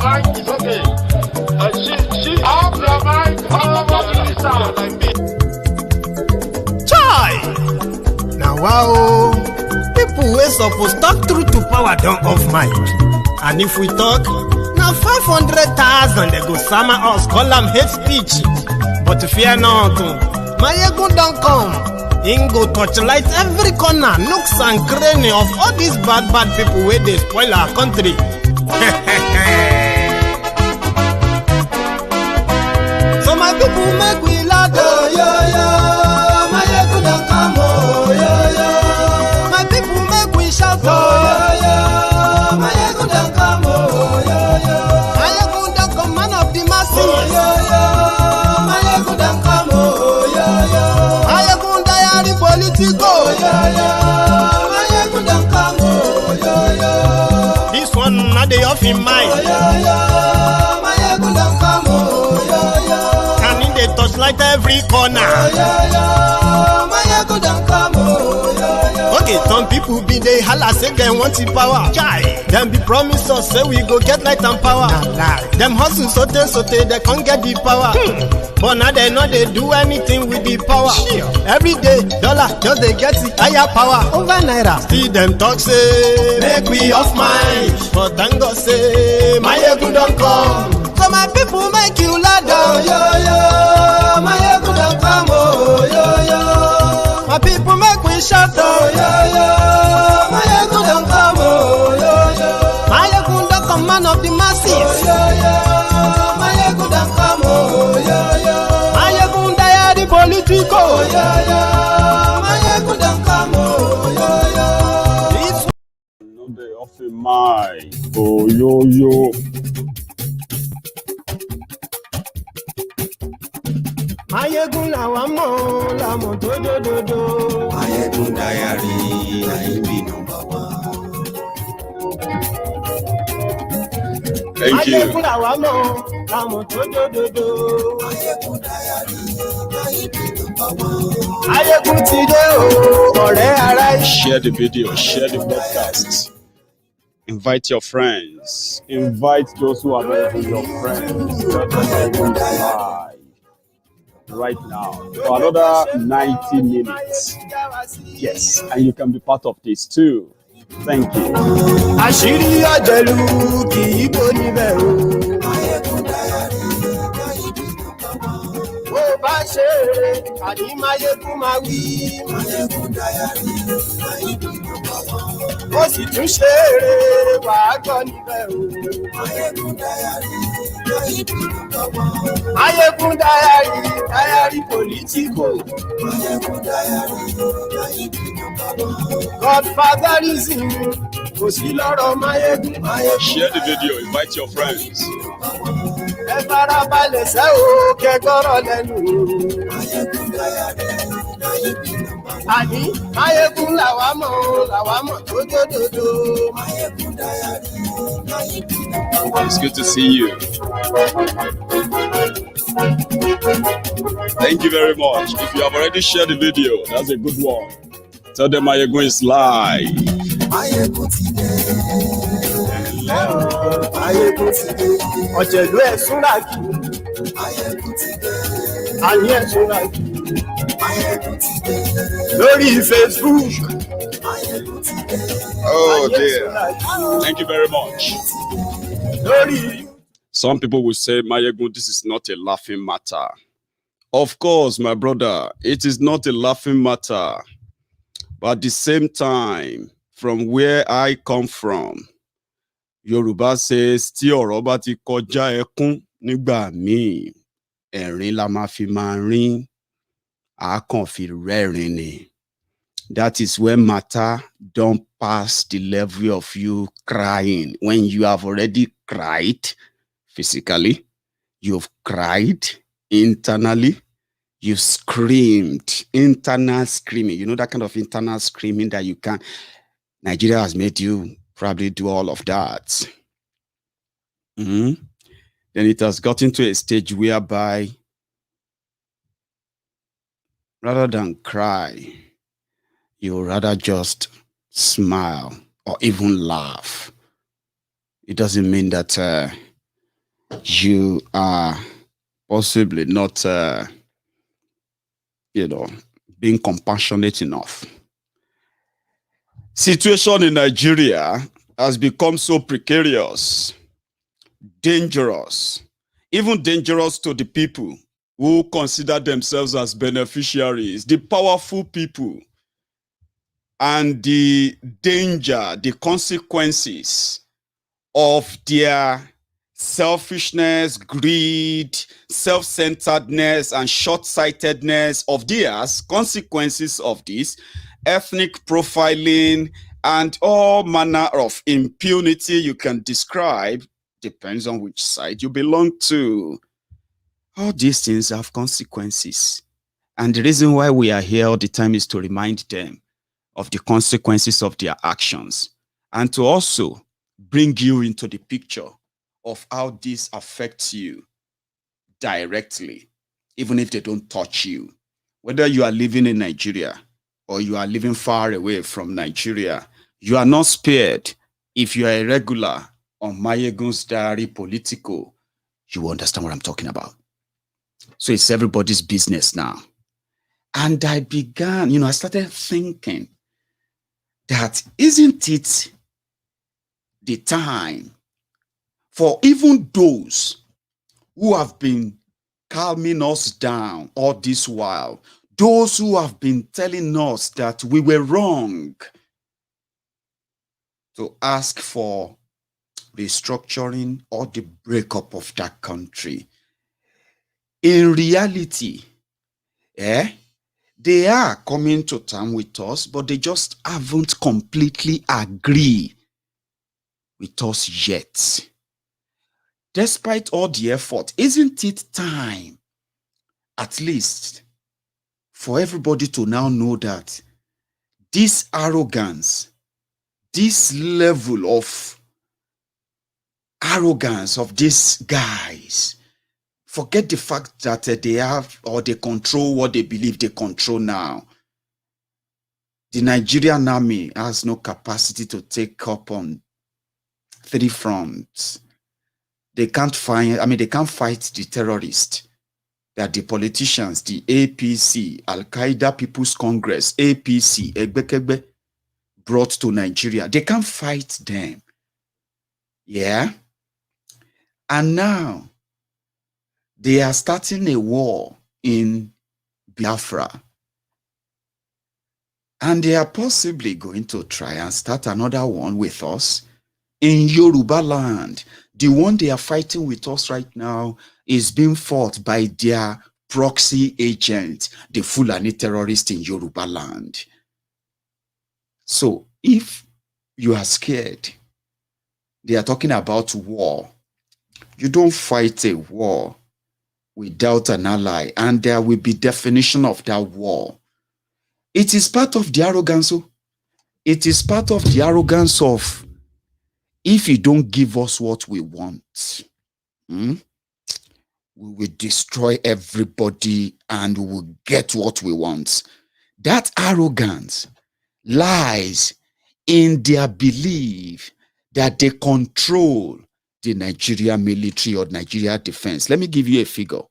mic is okay. She off your mic. Chai! Now wow, people wey suppose talk truth to power don't off mic. And if we talk, now 500,000 they go summer us, call them hate speech. But fear not, Maiyegun don't come. Him go torchlight every corner, nooks and cranny of all these bad people where they spoil our country. So my people make we laugh, oh, yo, yo. Maiyegun don't come, oh, yo, yo. My people make we shout, oh, yo, yo. Maiyegun don't come, oh, yo, yo. Maiyegun don't come, man of the masses, oh, yo, yo. Maiyegun don't come, oh, yo, yo. Maiyegun diary Politico, yo, yo. Maiyegun don't come, oh, yo, yo. This one not the off in mind, oh, yo, yo. Maiyegun don't come, oh, yo, yo. And in the touchlight every corner, oh, yo, yo. Maiyegun don't come, oh, yo, yo. Okay, some people be they holla say they want the power. Chai, them be promise us say we go get light and power. Nah. Them hustle sote they can't get the power. But now they know they do anything with the power. Sure. Every day, dollar just they get the higher power over naira. See them talk say make we off mind, but thank God say Maiyegun don't come. So my people make you laugh, oh, yo, yo. Maiyegun don't come, oh, yo, yo. My people make we shout, oh, yo, yo. Maiyegun don't come, oh, yo, yo. Maiyegun don't come, man of the masses, oh, yo, yo. Maiyegun don't come, oh, yo, yo. Maiyegun diary Politico, oh, yo, yo. Maiyegun don't come, oh, yo, yo. It's no day off in my, oh, yo, yo. Maiyegun làwa mọ̀ làmọ̀ tó dòdòdò. Maiyegun diary, I be number one. Thank you. Maiyegun làwa mọ̀ làmọ̀ tó dòdòdò. Maiyegun diary, I be number one. Maiyegun ti dé o, ọ̀rẹ́ ara yìí. Share the video, share the broadcast. Invite your friends. Invite those who are not even your friends. Maiyegun diary. Right now for another 90 minutes. Yes, and you can be part of this too. Thank you. Àṣírí ọ̀jẹ̀lú kì í bò níbẹ̀ o. Bó bá ṣe eré, àní Maiyegun máa wí. Ó sì tún ṣe eré, wàá gbọ́ níbẹ̀ o. Maiyegun diary Politico. Godfatherism kò sí lọ́rọ̀ Maiyegun. Share the video, invite your friends. Ẹ farabalẹ̀ sẹ́ o, kẹ́gbọ́rọ̀ lẹ́nu. Àní Maiyegun làwa mọ̀ tó dòdòdò. It's good to see you. Thank you very much. If you have already shared the video, that's a good one. Tell them Maiyegun is live. Maiyegun ti dé. Maiyegun ti dé. Ọ̀jẹ̀lú ẹ̀ súnra kì. Maiyegun ti dé. Àní ẹ̀ súnra kì. Maiyegun ti dé. Lórí Facebook. Maiyegun ti dé. Oh dear. Thank you very much. Lórí. Some people will say, Maiyegun, this is not a laughing matter. Of course, my brother, it is not a laughing matter. But at the same time, from where I come from, Yorubas says, tí ọ̀rọ̀ bá ti kọjá ẹkún nígbà míì, ẹ̀rín la máa fi máa rín, a kàn fi rẹ́rìn ni. That is when matter don't pass the level of you crying. When you have already cried physically, you've cried internally, you've screamed, internal screaming. You know that kind of internal screaming that you can. Nigeria has made you probably do all of that. Then it has gotten to a stage whereby rather than cry, you rather just smile or even laugh. It doesn't mean that you are possibly not, being compassionate enough. Situation in Nigeria has become so precarious, dangerous, even dangerous to the people who consider themselves as beneficiaries, the powerful people, and the danger, the consequences of their selfishness, greed, self-centeredness, and short-sightedness of theirs, consequences of this, ethnic profiling, and all manner of impunity you can describe, depends on which side you belong to. All these things have consequences. And the reason why we are here all the time is to remind them of the consequences of their actions, and to also bring you into the picture of how this affects you directly, even if they don't touch you. Whether you are living in Nigeria or you are living far away from Nigeria, you are not spared. If you are a regular on Maiyegun's diary, Politico, you will understand what I'm talking about. So it's everybody's business now. And I began, I started thinking that isn't it the time for even those who have been calming us down all this while, those who have been telling us that we were wrong, to ask for restructuring or the breakup of that country. In reality, they are coming to terms with us, but they just haven't completely agreed with us yet. Despite all the effort, isn't it time, at least, for everybody to now know that this arrogance, this level of arrogance of these guys, forget the fact that they have or they control what they believe they control now. The Nigerian army has no capacity to take up on 3 fronts. They can't fight the terrorists that the politicians, the APC, Al-Qaeda People's Congress, APC, Egbekegbe, brought to Nigeria. They can't fight them. Yeah? And now, they are starting a war in Biafra. And they are possibly going to try and start another one with us in Yoruba land. The one they are fighting with us right now is being fought by their proxy agent, the Fulani terrorists in Yoruba land. So if you are scared, they are talking about war. You don't fight a war without an ally, and there will be definition of that war. It is part of the arrogance. It is part of the arrogance of, if you don't give us what we want, we will destroy everybody and we will get what we want. That arrogance lies in their belief that they control the Nigeria military or Nigeria defense. Let me give you a figure.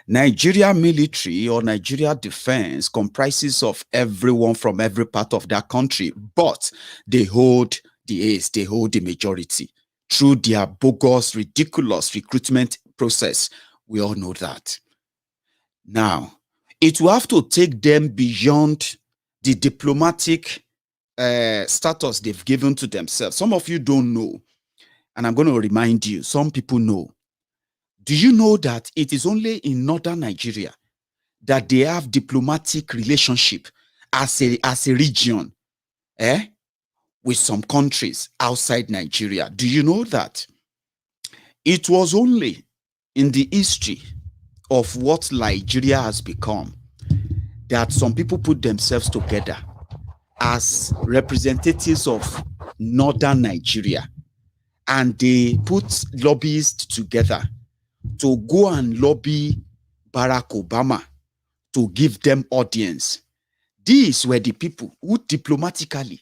Nigeria military or Nigeria defense comprises of everyone from every part of that country, but they hold the ace, they hold the majority through their bogus, ridiculous recruitment process. We all know that. Now, it will have to take them beyond the diplomatic status they've given to themselves. Some of you don't know, and I'm going to remind you, some people know. Do you know that it is only in northern Nigeria that they have diplomatic relationship as a region with some countries outside Nigeria? Do you know that? It was only in the history of what Nigeria has become that some people put themselves together as representatives of northern Nigeria, and they put lobbyists together to go and lobby Barack Obama to give them audience. These were the people who diplomatically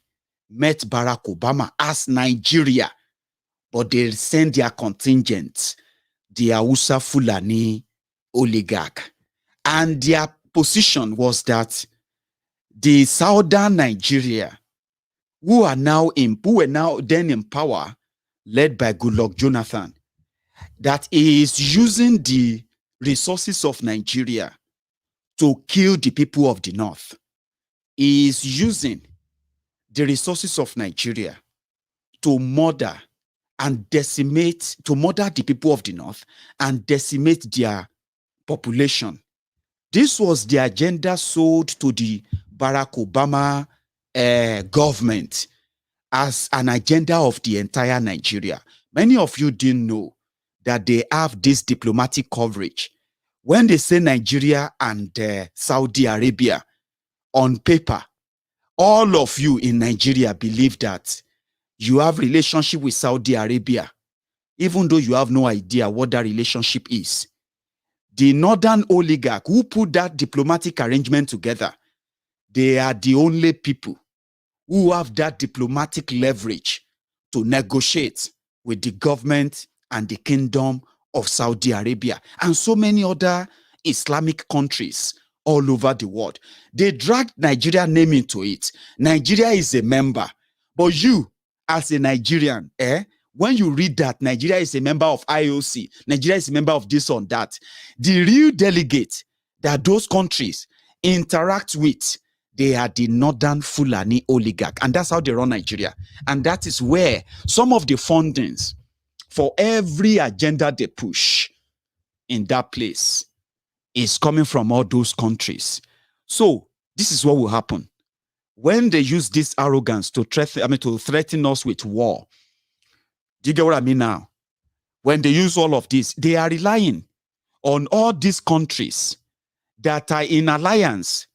met Barack Obama as Nigeria, but they send their contingent, the Hausa Fulani oligarch. And their position was that the southern Nigeria, who were now then in power, led by Goodluck Jonathan, that is using the resources of Nigeria to kill the people of the north, is using the resources of Nigeria to murder and decimate, to murder the people of the north and decimate their population. This was the agenda sold to the Barack Obama government as an agenda of the entire Nigeria. Many of you didn't know that they have this diplomatic coverage. When they say Nigeria and Saudi Arabia, on paper, all of you in Nigeria believe that you have relationship with Saudi Arabia, even though you have no idea what that relationship is. The northern oligarch who put that diplomatic arrangement together, they are the only people who have that diplomatic leverage to negotiate with the government and the kingdom of Saudi Arabia and so many other Islamic countries all over the world. They dragged Nigeria name into it. Nigeria is a member, but you as a Nigerian, when you read that Nigeria is a member of IOC, Nigeria is a member of this or that, the real delegate that those countries interact with, they are the northern Fulani oligarch, and that's how they run Nigeria. And that is where some of the fundings for every agenda they push in that place is coming from all those countries. So this is what will happen when they use this arrogance to threaten us with war. Do you get what I mean now? When they use all of this, they are relying on all these countries that are in alliance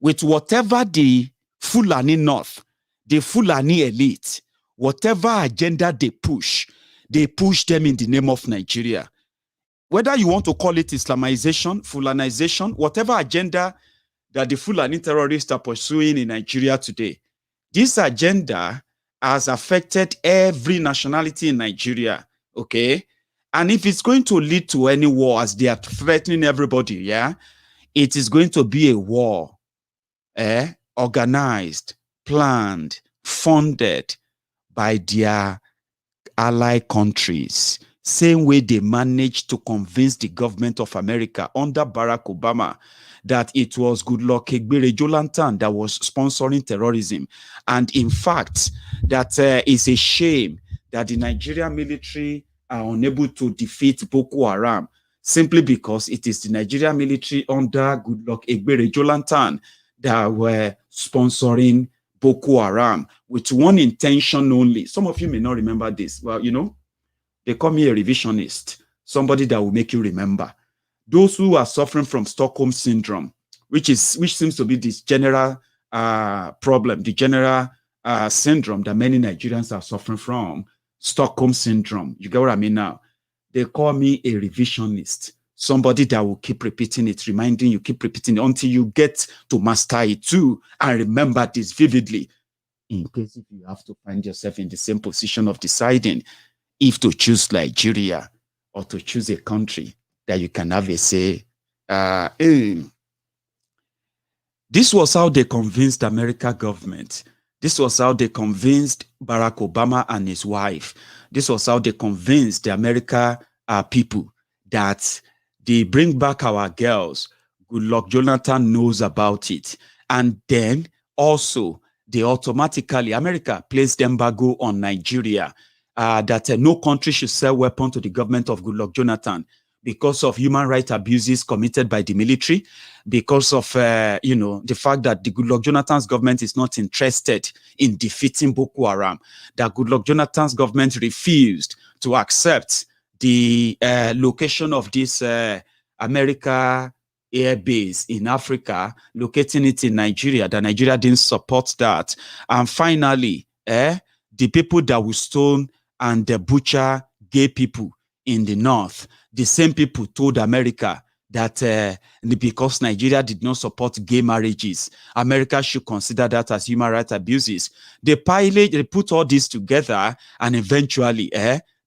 with whatever the Fulani North, the Fulani elite, whatever agenda they push them in the name of Nigeria. Whether you want to call it Islamization, Fulanization, whatever agenda that the Fulani terrorists are pursuing in Nigeria today, this agenda has affected every nationality in Nigeria, okay? And if it's going to lead to any war, as they are threatening everybody, yeah, it is going to be a war, organized, planned, funded by their ally countries. Same way they managed to convince the government of America under Barack Obama that it was Goodluck Jonathan that was sponsoring terrorism. And in fact, that is a shame that the Nigerian military are unable to defeat Boko Haram simply because it is the Nigerian military under Goodluck Jonathan that were sponsoring Boko Haram with one intention only. Some of you may not remember this. Well, you know, they call me a revisionist, somebody that will make you remember. Those who are suffering from Stockholm syndrome, which seems to be this general problem, the general syndrome that many Nigerians are suffering from, Stockholm syndrome. You get what I mean now? They call me a revisionist, somebody that will keep repeating it, reminding you, keep repeating it until you get to master it too and remember this vividly. In case if you have to find yourself in the same position of deciding if to choose Nigeria or to choose a country that you can have a say. This was how they convinced the American government. This was how they convinced Barack Obama and his wife. This was how they convinced the American people that they bring back our girls. Goodluck Jonathan knows about it. And then also, they automatically, America placed embargo on Nigeria. That no country should sell weapons to the government of Goodluck Jonathan because of human rights abuses committed by the military, because of the fact that the Goodluck Jonathan's government is not interested in defeating Boko Haram, that Goodluck Jonathan's government refused to accept the location of this America air base in Africa, locating it in Nigeria, that Nigeria didn't support that. And finally, the people that will stone and the butcher gay people in the north, the same people told America that because Nigeria did not support gay marriages, America should consider that as human rights abuses. They put all this together, and eventually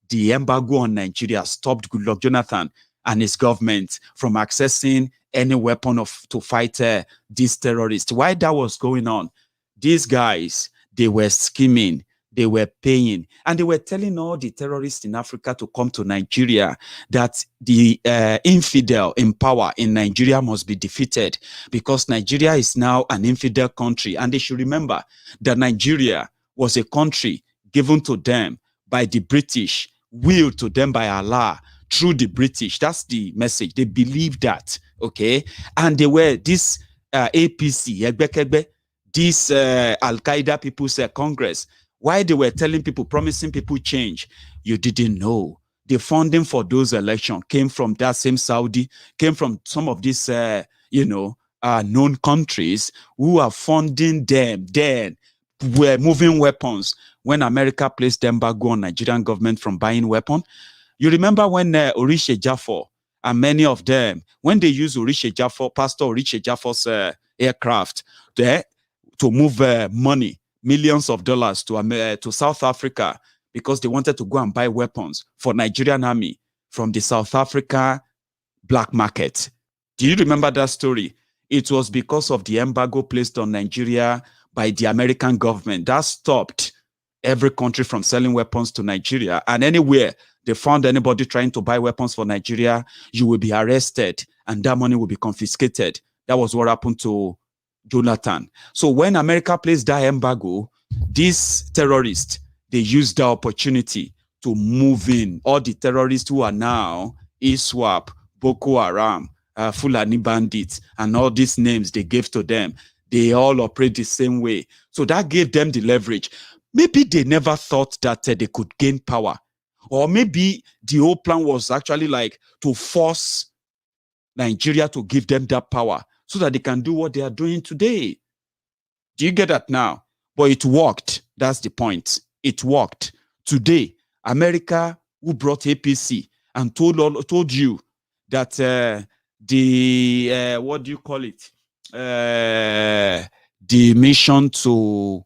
the embargo on Nigeria stopped Goodluck Jonathan and his government from accessing any weapon to fight these terrorists. While that was going on, these guys, they were scheming, they were paying, and they were telling all the terrorists in Africa to come to Nigeria that the infidel in power in Nigeria must be defeated because Nigeria is now an infidel country. And they should remember that Nigeria was a country given to them by the British, willed to them by Allah through the British. That's the message. They believe that, okay? And they were this APC, this Al-Qaeda People's Congress. Why they were telling people, promising people change, you didn't know. The funding for those elections came from that same Saudi, came from some of these, known countries who are funding them. Then were moving weapons when America placed embargo on Nigerian government from buying weapons. You remember when Orishe Jaffor and many of them, when they used Orishe Jaffor, Pastor Orishe Jaffor's aircraft there to move money, millions of dollars to South Africa because they wanted to go and buy weapons for Nigerian army from the South Africa black market. Do you remember that story? It was because of the embargo placed on Nigeria by the American government that stopped every country from selling weapons to Nigeria. And anywhere they found anybody trying to buy weapons for Nigeria, you will be arrested and that money will be confiscated. That was what happened to Jonathan. So when America placed that embargo, these terrorists, they used the opportunity to move in. All the terrorists who are now ISWAP, Boko Haram, Fulani bandits, and all these names they gave to them, they all operate the same way. So that gave them the leverage. Maybe they never thought that they could gain power. Or maybe the whole plan was actually like to force Nigeria to give them that power so that they can do what they are doing today. Do you get that now? But it worked. That's the point. It worked. Today, America, who brought APC and told you that what do you call it? The mission to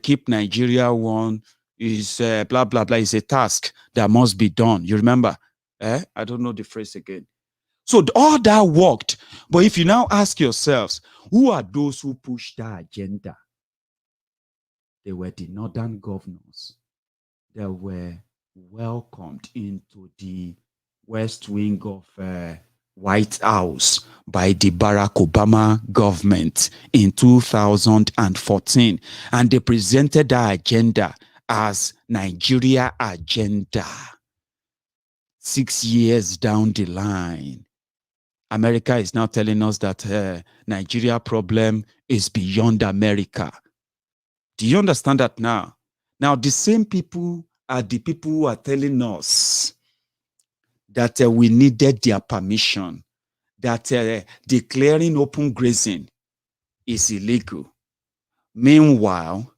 keep Nigeria one is blah, blah, blah, is a task that must be done. You remember? I don't know the phrase again. So all that worked. But if you now ask yourselves, who are those who push that agenda? They were the northern governors that were welcomed into the West Wing of White House by the Barack Obama government in 2014. And they presented that agenda as Nigeria agenda. 6 years down the line, America is now telling us that Nigeria problem is beyond America. Do you understand that now? Now, the same people are the people who are telling us that we needed their permission, that declaring open grazing is illegal. Meanwhile,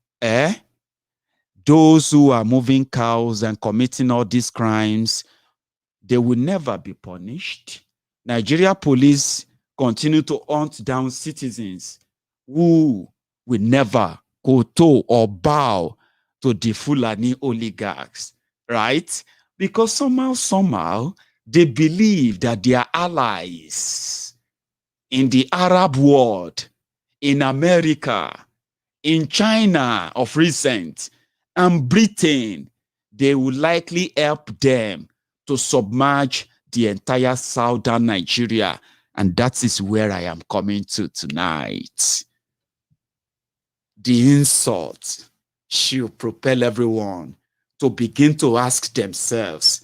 those who are moving cows and committing all these crimes, they will never be punished. Nigeria police continue to hunt down citizens who will never kowtow or bow to the Fulani oligarchs, right? Because somehow, they believe that they are allies in the Arab world, in America, in China of recent, and Britain. They will likely help them to submerge the entire southern Nigeria. And that is where I am coming to tonight. The insult should propel everyone to begin to ask themselves,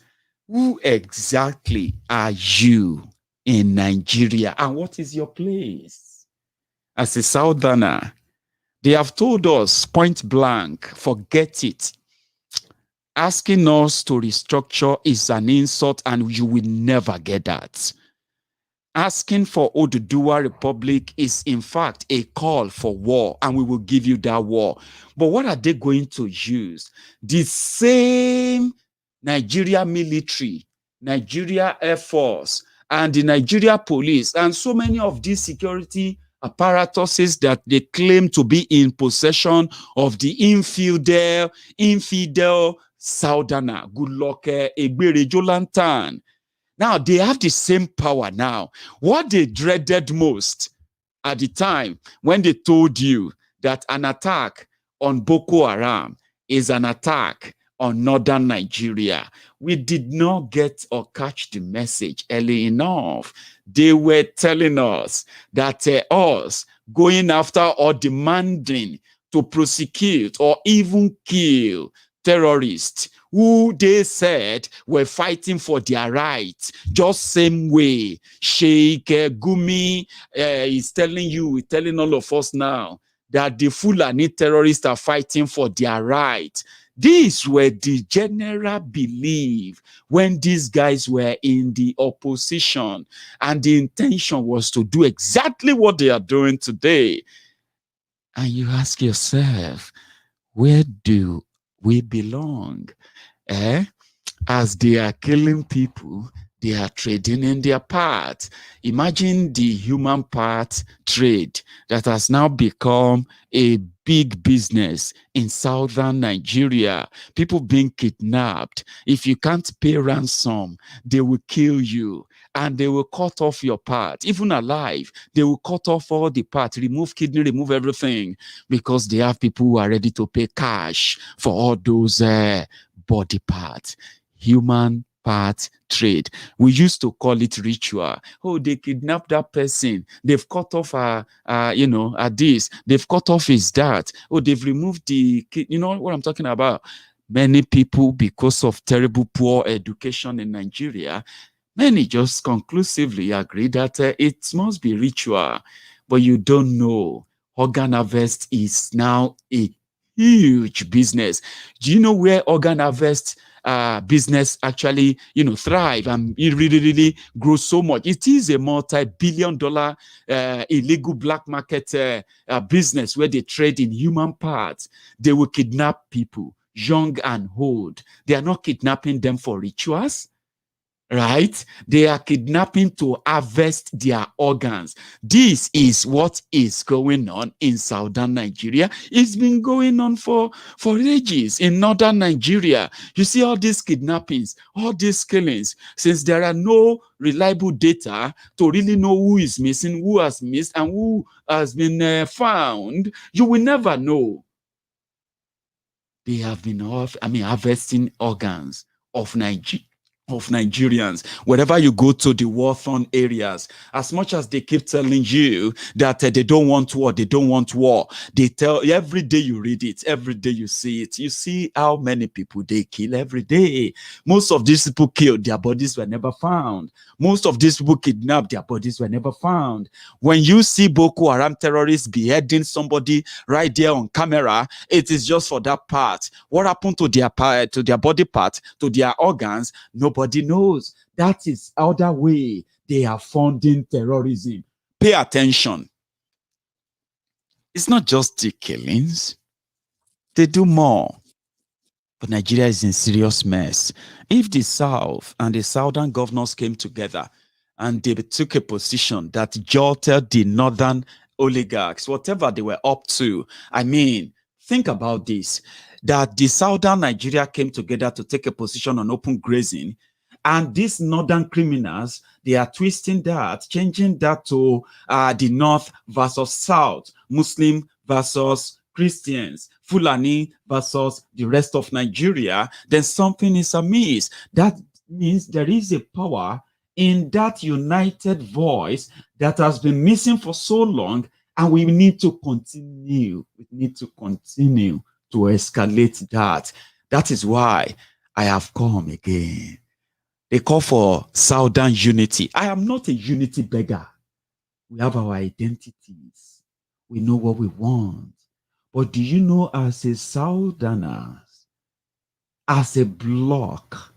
who exactly are you in Nigeria? And what is your place? As a southerner, they have told us point blank, forget it. Asking us to restructure is an insult and you will never get that. Asking for Oduduwa Republic is in fact a call for war, and we will give you that war. But what are they going to use? The same Nigeria military, Nigeria Air Force, and the Nigeria police, and so many of these security apparatuses that they claim to be in possession of the infidel Southerner, Goodluck Egbere Jolantan. Now they have the same power now. What they dreaded most at the time when they told you that an attack on Boko Haram is an attack on northern Nigeria, we did not get or catch the message early enough. They were telling us that us going after or demanding to prosecute or even kill terrorists who they said were fighting for their rights, just same way Sheikh Gumi is telling all of us now that the Fulani terrorists are fighting for their rights. These were the general belief when these guys were in the opposition, and the intention was to do exactly what they are doing today. And you ask yourself, where do we belong? As they are killing people, they are trading in their parts. Imagine the human part trade that has now become a big business in southern Nigeria. People being kidnapped. If you can't pay ransom, they will kill you. And they will cut off your part. Even alive, they will cut off all the parts, remove kidney, remove everything, because they have people who are ready to pay cash for all those body parts. Human part trade. We used to call it ritual. Oh, they kidnapped that person. They've cut off this. They've cut off his that. Oh, they've removed the, you know what I'm talking about? Many people, because of terrible poor education in Nigeria, many just conclusively agree that it must be ritual. But you don't know. Organ harvest is now a huge business. Do you know where organ harvest business actually, thrive and it really grows so much? It is a multi-billion-dollar illegal black market business where they trade in human parts. They will kidnap people, young and old. They are not kidnapping them for rituals. Right? They are kidnapping to harvest their organs. This is what is going on in southern Nigeria. It's been going on for ages in northern Nigeria. You see all these kidnappings, all these killings, since there are no reliable data to really know who is missing, who has missed, and who has been found, you will never know. They have been harvesting organs of Nigerians. Wherever you go to the war-torn areas, as much as they keep telling you that they don't want war, they tell every day you read it, every day you see it, you see how many people they kill every day. Most of these people killed, their bodies were never found. Most of these people kidnapped, their bodies were never found. When you see Boko Haram terrorists beheading somebody right there on camera, it is just for that part. What happened to their body part, to their organs? Nobody knows. That is other way they are funding terrorism. Pay attention. It's not just the killings. They do more. But Nigeria is in serious mess. If the South and the Southern governors came together and they took a position that jolted the Northern oligarchs, whatever they were up to, think about this, that the Southern Nigeria came together to take a position on open grazing, and these Northern criminals, they are twisting that, changing that to the North versus South, Muslim versus Christians, Fulani versus the rest of Nigeria, then something is amiss. That means there is a power in that united voice that has been missing for so long, and we need to continue. We need to continue to escalate that. That is why I have come again. They call for Southern unity. I am not a unity beggar. We have our identities. We know what we want. But do you know, as a Southerners, as a bloc,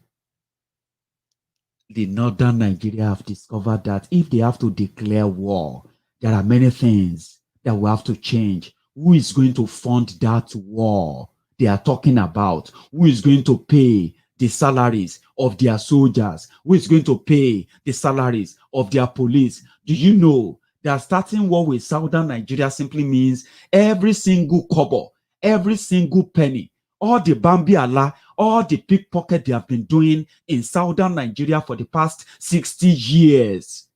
the Northern Nigeria have discovered that if they have to declare war, there are many things that will have to change. Who is going to fund that war they are talking about? Who is going to pay the salaries of their soldiers? Who is going to pay the salaries of their police? Do you know that starting war with Southern Nigeria simply means every single kobo, every single penny, all the Bambi Allah, all the pickpocket they have been doing in southern Nigeria for the past 60 years,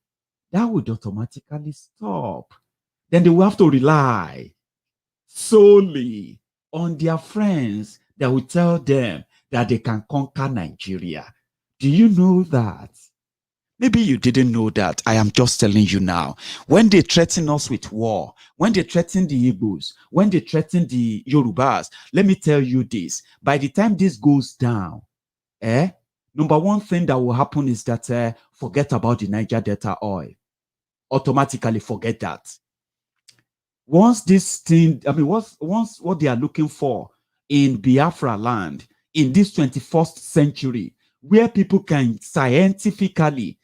that would automatically stop. Then they will have to rely solely on their friends that will tell them that they can conquer Nigeria. Do you know that? Maybe you didn't know that. I am just telling you now. When they threaten us with war, when they threaten the Igbos, when they threaten the Yorubas, let me tell you this. By the time this goes down, number one thing that will happen is that forget about the Niger Delta oil. Automatically forget that. Once this thing, once what they are looking for in Biafra land, in this 21st century, where people can scientifically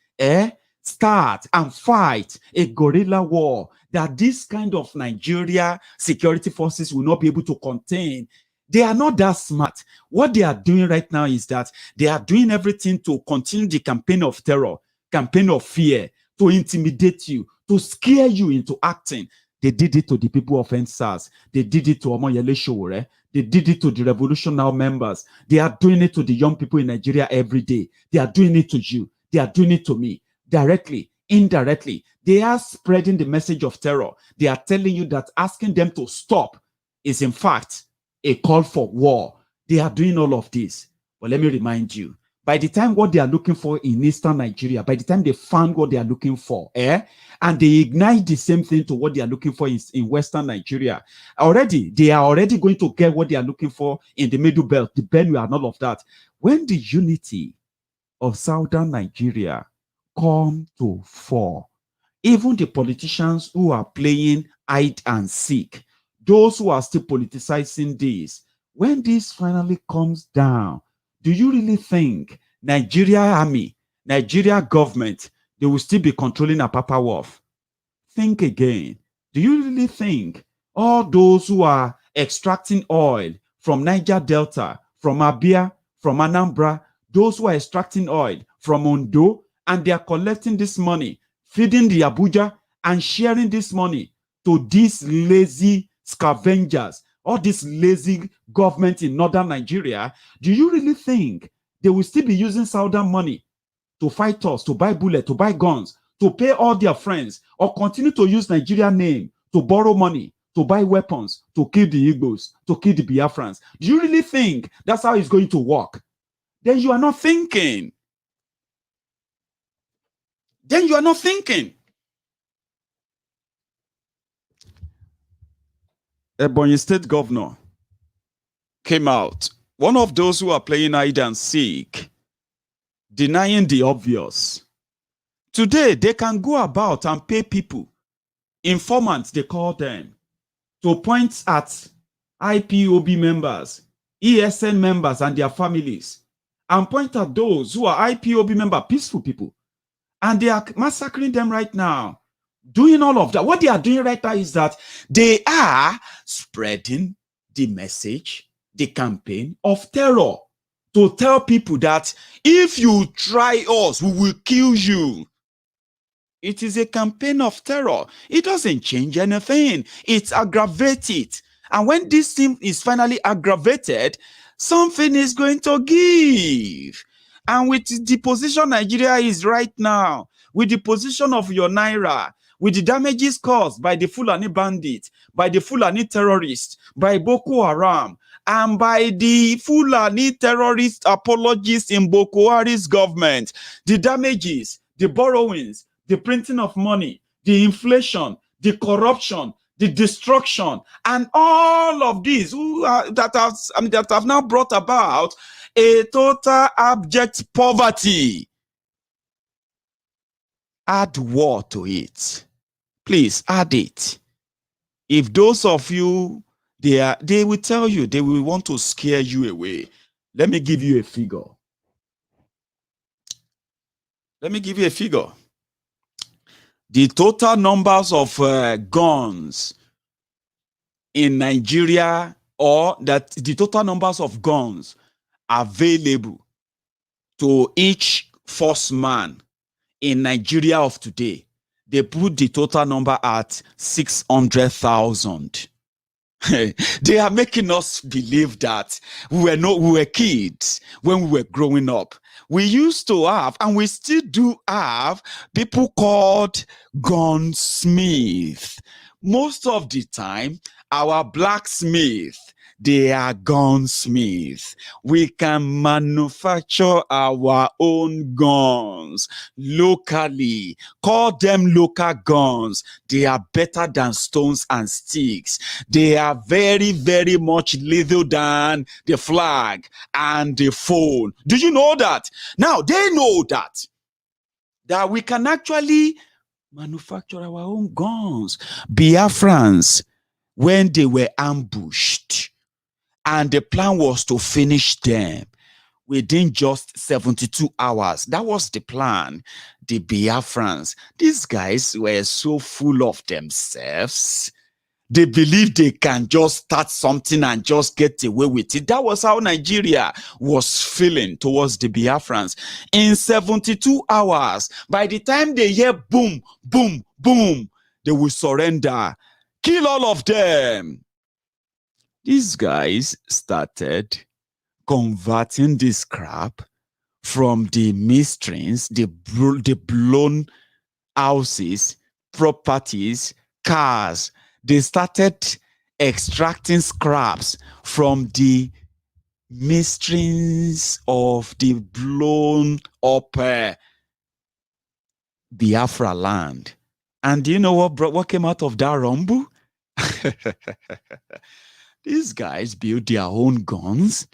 start and fight a guerrilla war that this kind of Nigeria security forces will not be able to contain. They are not that smart. What they are doing right now is that they are doing everything to continue the campaign of terror, campaign of fear, to intimidate you, to scare you into acting. They did it to the people of NSAS. They did it to Omoyele Sowore. They did it to the Revolution Now members. They are doing it to the young people in Nigeria every day. They are doing it to you. They are doing it to me. Directly, indirectly. They are spreading the message of terror. They are telling you that asking them to stop is in fact a call for war. They are doing all of this. But let me remind you, by the time what they are looking for in Eastern Nigeria, by the time they found what they are looking for, and they ignite the same thing to what they are looking for in Western Nigeria, they are already going to get what they are looking for in the Middle Belt, the Benue and all of that. When the unity of Southern Nigeria come to fall, even the politicians who are playing hide and seek, those who are still politicizing this, when this finally comes down, do you really think Nigeria army, Nigeria government, they will still be controlling Apapa Wharf? Think again. Do you really think all those who are extracting oil from Niger Delta, from Abia, from Anambra, those who are extracting oil from Ondo, and they are collecting this money, feeding the Abuja, and sharing this money to these lazy scavengers, all this lazy government in northern Nigeria, do you really think they will still be using southern money to fight us, to buy bullets, to buy guns, to pay all their friends, or continue to use Nigeria name to borrow money, to buy weapons, to kill the Igbos, to kill the Biafrans? Do you really think that's how it's going to work? Then you are not thinking. Then you are not thinking. Ebonyi State Governor came out, one of those who are playing hide and seek, denying the obvious. Today, they can go about and pay people, informants, they call them, to point at IPOB members, ESN members and their families, and point at those who are IPOB member, peaceful people. And they are massacring them right now. Doing all of that. What they are doing right now is that they are spreading the message, the campaign of terror, to tell people that if you try us, we will kill you. It is a campaign of terror. It doesn't change anything. It's aggravated. And when this thing is finally aggravated, something is going to give. And with the position Nigeria is right now, with the position of your Naira, with the damages caused by the Fulani bandits, by the Fulani terrorists, by Boko Haram, and by the Fulani terrorist apologists in Boko Haram's government, the damages, the borrowings, the printing of money, the inflation, the corruption, the destruction, and all of these that have now brought about a total abject poverty. Add war to it. Please add it. If those of you, they will tell you, they will want to scare you away. Let me give you a figure. Let me give you a figure. The total numbers of guns in Nigeria, or that the total numbers of guns available to each first man in Nigeria of today, they put the total number at 600,000. They are making us believe that we were kids when we were growing up. We used to have, and we still do have, people called gunsmith. Most of the time, our blacksmith, they are gunsmiths. We can manufacture our own guns locally. Call them local guns. They are better than stones and sticks. They are very, very much lethal than the flag and the phone. Do you know that? Now, they know that we can actually manufacture our own guns. Biafrans, when they were ambushed, and the plan was to finish them within just 72 hours. That was the plan. The Biafrans, these guys were so full of themselves. They believe they can just start something and just get away with it. That was how Nigeria was feeling towards the Biafrans. In 72 hours, by the time they hear boom, boom, boom, they will surrender. Kill all of them. These guys started converting this crap from the mistrings, the blown houses, properties, cars. They started extracting scraps from the mistrings of the blown up Biafra land. And do you know what came out of that rumble? These guys built their own guns.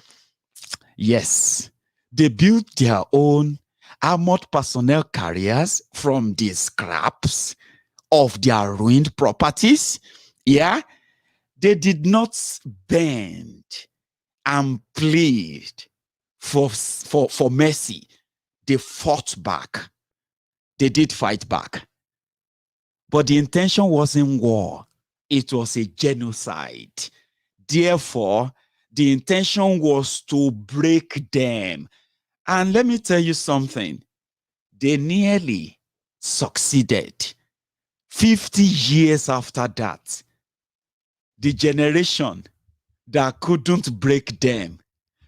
Yes, they built their own armored personnel carriers from the scraps of their ruined properties. Yeah, they did not bend and plead for mercy. They fought back. They did fight back. But the intention wasn't war. It was a genocide. Therefore, the intention was to break them. And let me tell you something. They nearly succeeded. 50 years after that, the generation that couldn't break them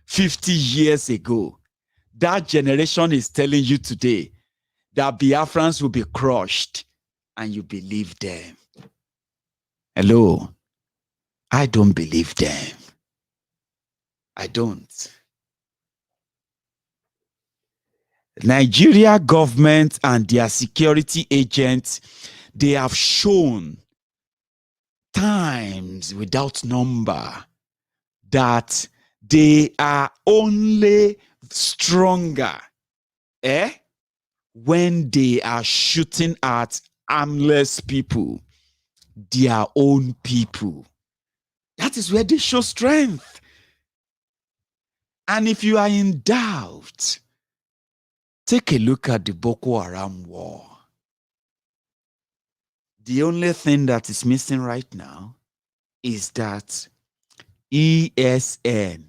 50 years ago, that generation is telling you today that Biafrans will be crushed, and you believe them. Hello? I don't believe them. I don't. Nigeria government and their security agents, they have shown times without number that they are only stronger when they are shooting at armless people, their own people. That is where they show strength. And if you are in doubt, take a look at the Boko Haram war. The only thing that is missing right now is that ESN,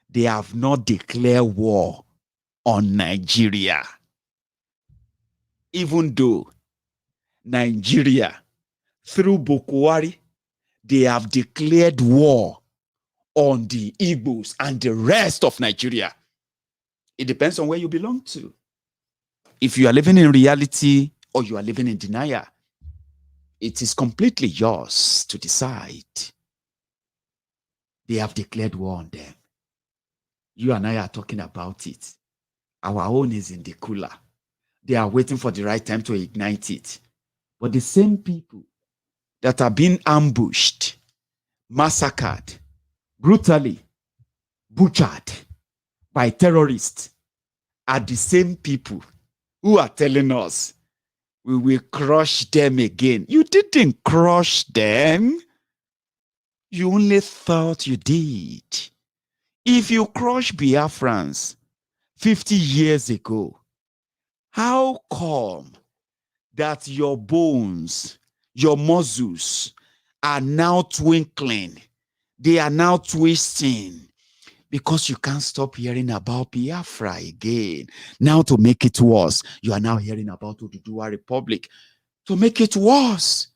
they have not declared war on Nigeria. Even though Nigeria, through Boko Haram, they have declared war on the Igbos and the rest of Nigeria. It depends on where you belong to. If you are living in reality or you are living in denial, it is completely yours to decide. They have declared war on them. You and I are talking about it. Our own is in the cooler. They are waiting for the right time to ignite it. But the same people that are being ambushed, massacred, brutally butchered by terrorists are the same people who are telling us we will crush them again. You didn't crush them. You only thought you did. If you crushed Biafrans 50 years ago, how come that your bones, your muscles are now twinkling? They are now twisting because you can't stop hearing about Biafra again. Now, to make it worse, you are now hearing about Oduduwa Republic. To make it worse,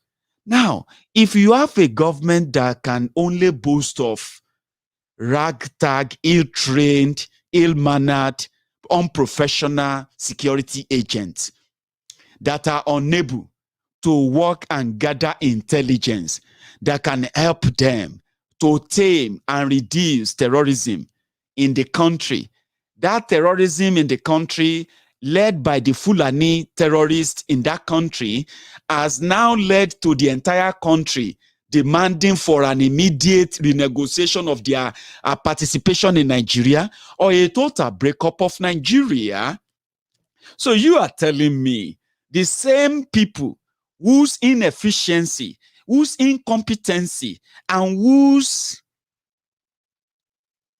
Now, if you have a government that can only boast of ragtag, ill-trained, ill-mannered, unprofessional security agents that are unable to work and gather intelligence that can help them to tame and reduce terrorism in the country. That terrorism in the country, led by the Fulani terrorists in that country, has now led to the entire country demanding for an immediate renegotiation of their participation in Nigeria or a total breakup of Nigeria. So you are telling me the same people whose inefficiency, whose incompetency, and whose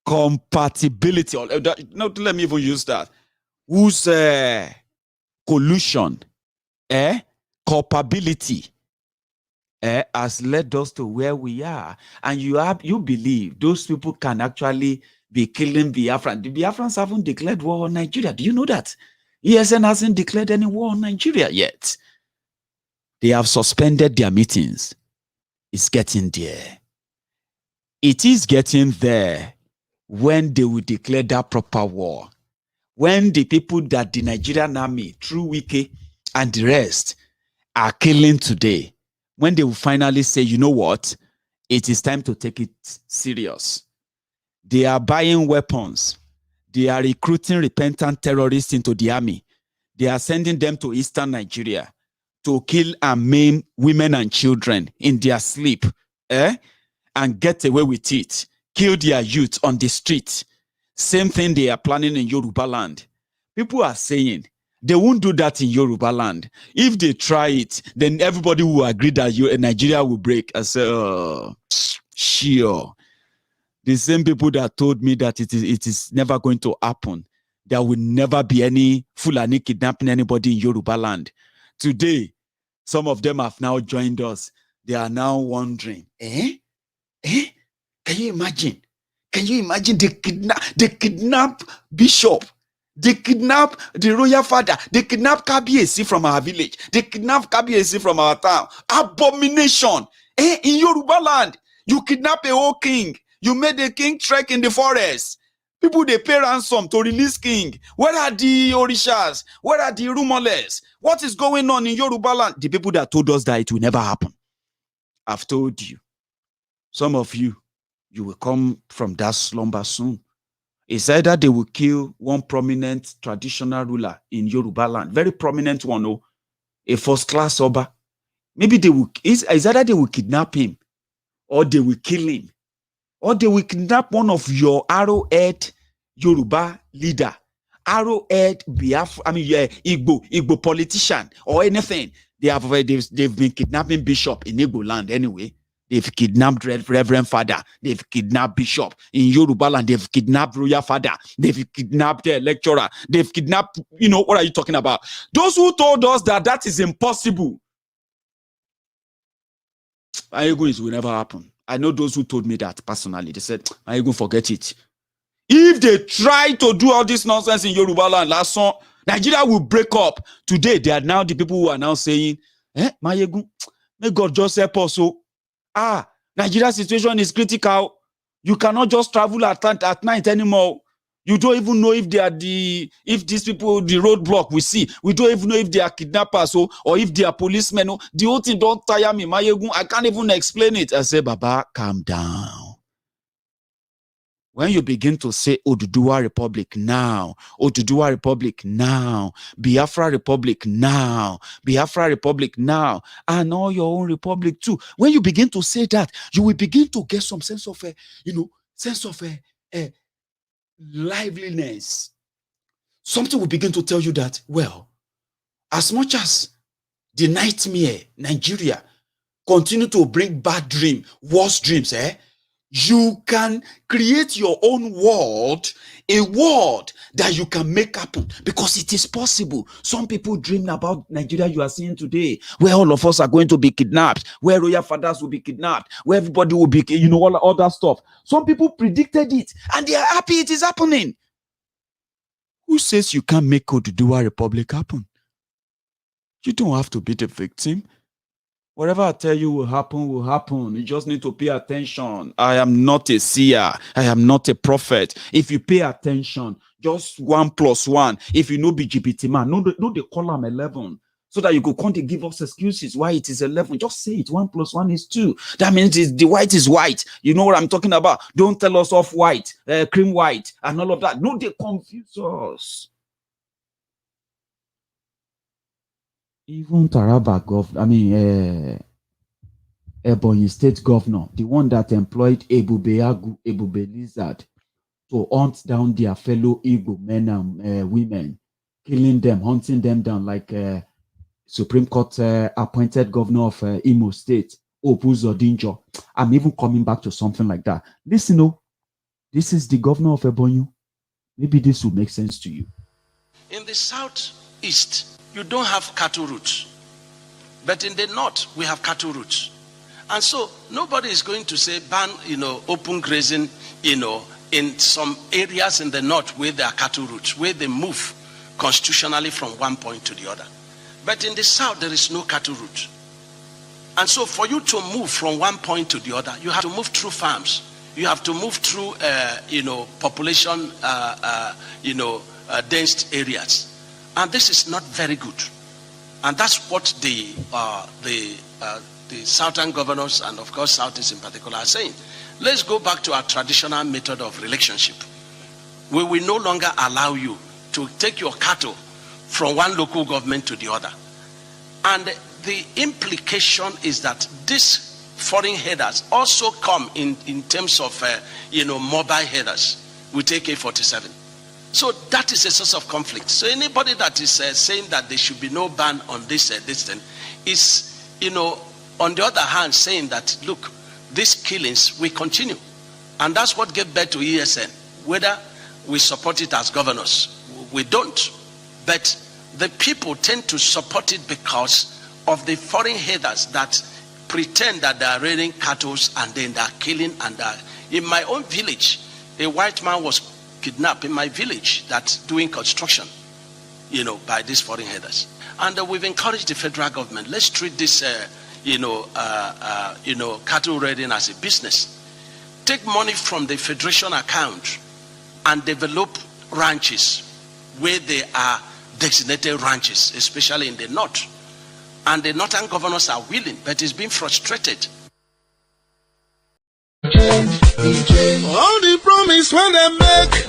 compatibility, or not, let me even use that, whose collusion, culpability, has led us to where we are. And you believe those people can actually be killing Biafran. The Biafrans haven't declared war on Nigeria. Do you know that? ESN hasn't declared any war on Nigeria yet. They have suspended their meetings. It's getting there. It is getting there when they will declare that proper war. When the people that the Nigerian army, through Wike and the rest, are killing today, when they will finally say, you know what, it is time to take it serious. They are buying weapons. They are recruiting repentant terrorists into the army. They are sending them to eastern Nigeria to kill and maim women and children in their sleep, and get away with it. Kill their youth on the street. Same thing they are planning in Yoruba land. People are saying they won't do that in Yoruba land. If they try it, then everybody will agree that Nigeria will break. I say, oh, sure. The same people that told me that it is never going to happen. There will never be any Fulani kidnapping anybody in Yoruba land. Today, some of them have now joined us. They are now wondering, Can you imagine? Can you imagine they kidnap Bishop? They kidnap the royal father. They kidnap Kabiesi from our village. They kidnap Kabiesi from our town. Abomination. In Yoruba land, you kidnap a whole king. You made the king trek in the forest. People, they pay ransom to release king. Where are the Orishas? Where are the Rumoles? What is going on in Yoruba land? The people that told us that it will never happen. I've told you. Some of you will come from that slumber soon. It's either they will kill one prominent traditional ruler in Yoruba land, very prominent one, a first-class Oba. Maybe it's either they will kidnap him, or they will kill him, or they will kidnap one of your arrowhead Yoruba leader, arrowhead Igbo politician, or anything. They've been kidnapping bishop in Igbo land anyway. They've kidnapped Reverend Father. They've kidnapped Bishop in Yoruba land. They've kidnapped Royal Father. They've kidnapped the lecturer. They've kidnapped, what are you talking about? Those who told us that is impossible, Maiyegun, will never happen. I know those who told me that personally. They said, Maiyegun, forget it. If they try to do all this nonsense in Yoruba land, last song, Nigeria will break up. Today, they are now the people who are now saying, Maiyegun, may God just help us. Nigeria's situation is critical. You cannot just travel at night anymore. You don't even know if these people, the roadblock we see, we don't even know if they are kidnappers or if they are policemen. The whole thing don't tire me, Maiyegun. I can't even explain it. I say, Baba, calm down. When you begin to say Oduduwa Republic now, Oduduwa Republic now, Biafra Republic now, Biafra Republic now, and all your own republic too. When you begin to say that, you will begin to get some sense of liveliness. Something will begin to tell you that, well, as much as the nightmare, Nigeria, continue to bring bad dreams, worse dreams, you can create your own world, a world that you can make happen, because it is possible. Some people dream about Nigeria you are seeing today, where all of us are going to be kidnapped, where royal fathers will be kidnapped, where everybody will be, all that stuff. Some people predicted it, and they are happy it is happening. Who says you can't make Oduduwa Republic happen? You don't have to be the victim. Whatever I tell you will happen, will happen. You just need to pay attention. I am not a seer. I am not a prophet. If you pay attention, just 1 + 1. If you know BGBT man, no they call them 11. So that you could come to give us excuses why it is 11. Just say it. 1 + 1 is 2. That means the white is white. You know what I'm talking about? Don't tell us off white, cream white, and all of that. No, they confuse us. Even Taraba Ebonyi State Governor, the one that employed Ebube Lizard to hunt down their fellow Igbo men and women, killing them, hunting them down like Supreme Court appointed governor of Imo State, Opuzo Dinjo. I'm even coming back to something like that. Listen, this is the governor of Ebonyi. Maybe this will make sense to you. In the southeast, you don't have cattle routes. But in the north, we have cattle routes. And so nobody is going to say ban, open grazing, in some areas in the north where there are cattle routes, where they move constitutionally from one point to the other. But in the south, there is no cattle route. And so for you to move from one point to the other, you have to move through farms. You have to move through, population, dense areas. And this is not very good. And that's what the southern governors and of course Southeast in particular are saying. Let's go back to our traditional method of relationship. We will no longer allow you to take your cattle from one local government to the other. And the implication is that these foreign headers also come in terms of, mobile headers with AK-47. So that is a source of conflict. So anybody that is saying that there should be no ban on this thing is, on the other hand, saying that, look, these killings will continue. And that's what gave birth to ESN. Whether we support it as governors, we don't. But the people tend to support it because of the foreign headers that pretend that they are raiding cattle and then they are killing. And in my own village, a white man was kidnapped in my village that's doing construction, by these foreign headers. And we've encouraged the federal government, let's treat this, cattle raiding as a business. Take money from the federation account and develop ranches where they are designated ranches, especially in the north. And the northern governors are willing, but it's been frustrated. All the promise when they make,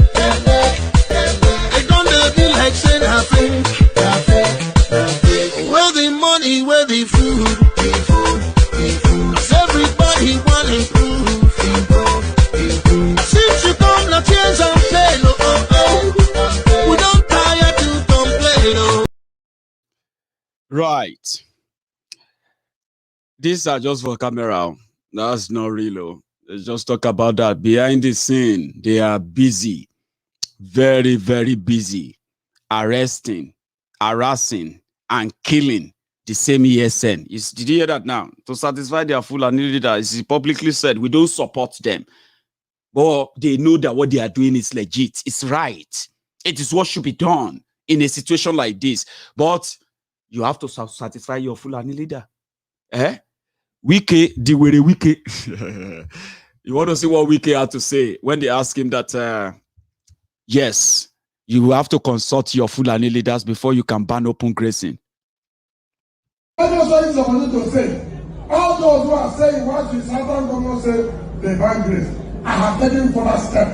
they don't be like saying nothing. Where the money, where the food, cause everybody want improve. Since you come, no tears and pain, we don't tire to complain. Right. These are just for camera. That's not real. Let's just talk about that. Behind the scene, they are busy. Very, very busy. Arresting, harassing, and killing the same ESN. Did you hear that now? To satisfy their Fulani leaders, it's publicly said, we don't support them. But they know that what they are doing is legit. It's right. It is what should be done in a situation like this. But you have to satisfy your Fulani leader. Wike, the way Wike. You want to see what Wike had to say when they ask him that, yes, you have to consult your Fulani leaders before you can ban open grazing. I just want somebody to say, all those who are saying what the southern government say, they ban grazing. I have taken for that step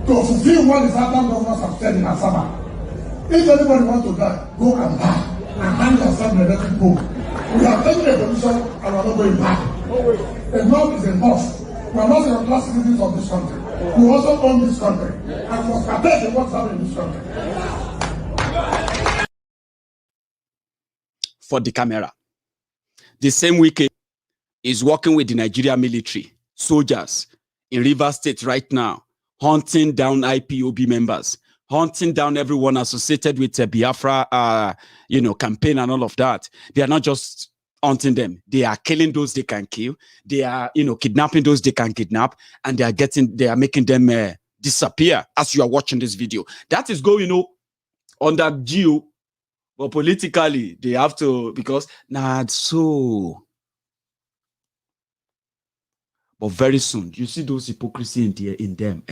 to fulfill what the southern governments have said in Asaba. If anybody wants to die, go and die and hang yourself and let it go. We have taken a position and we are not going back. Enough is enough. We are not the class citizens of this country. We also own this country and must partake in what's happening in this country. For the camera, the same Wike is working with the Nigeria military soldiers in Rivers State right now, hunting down IPOB members, hunting down everyone associated with the Biafra, campaign and all of that. They are not just hunting them; they are killing those they can kill. They are, kidnapping those they can kidnap, and they are making them disappear. As you are watching this video, that is going on that Geo But politically, they have to, because not so. But very soon, you see those hypocrisy in them,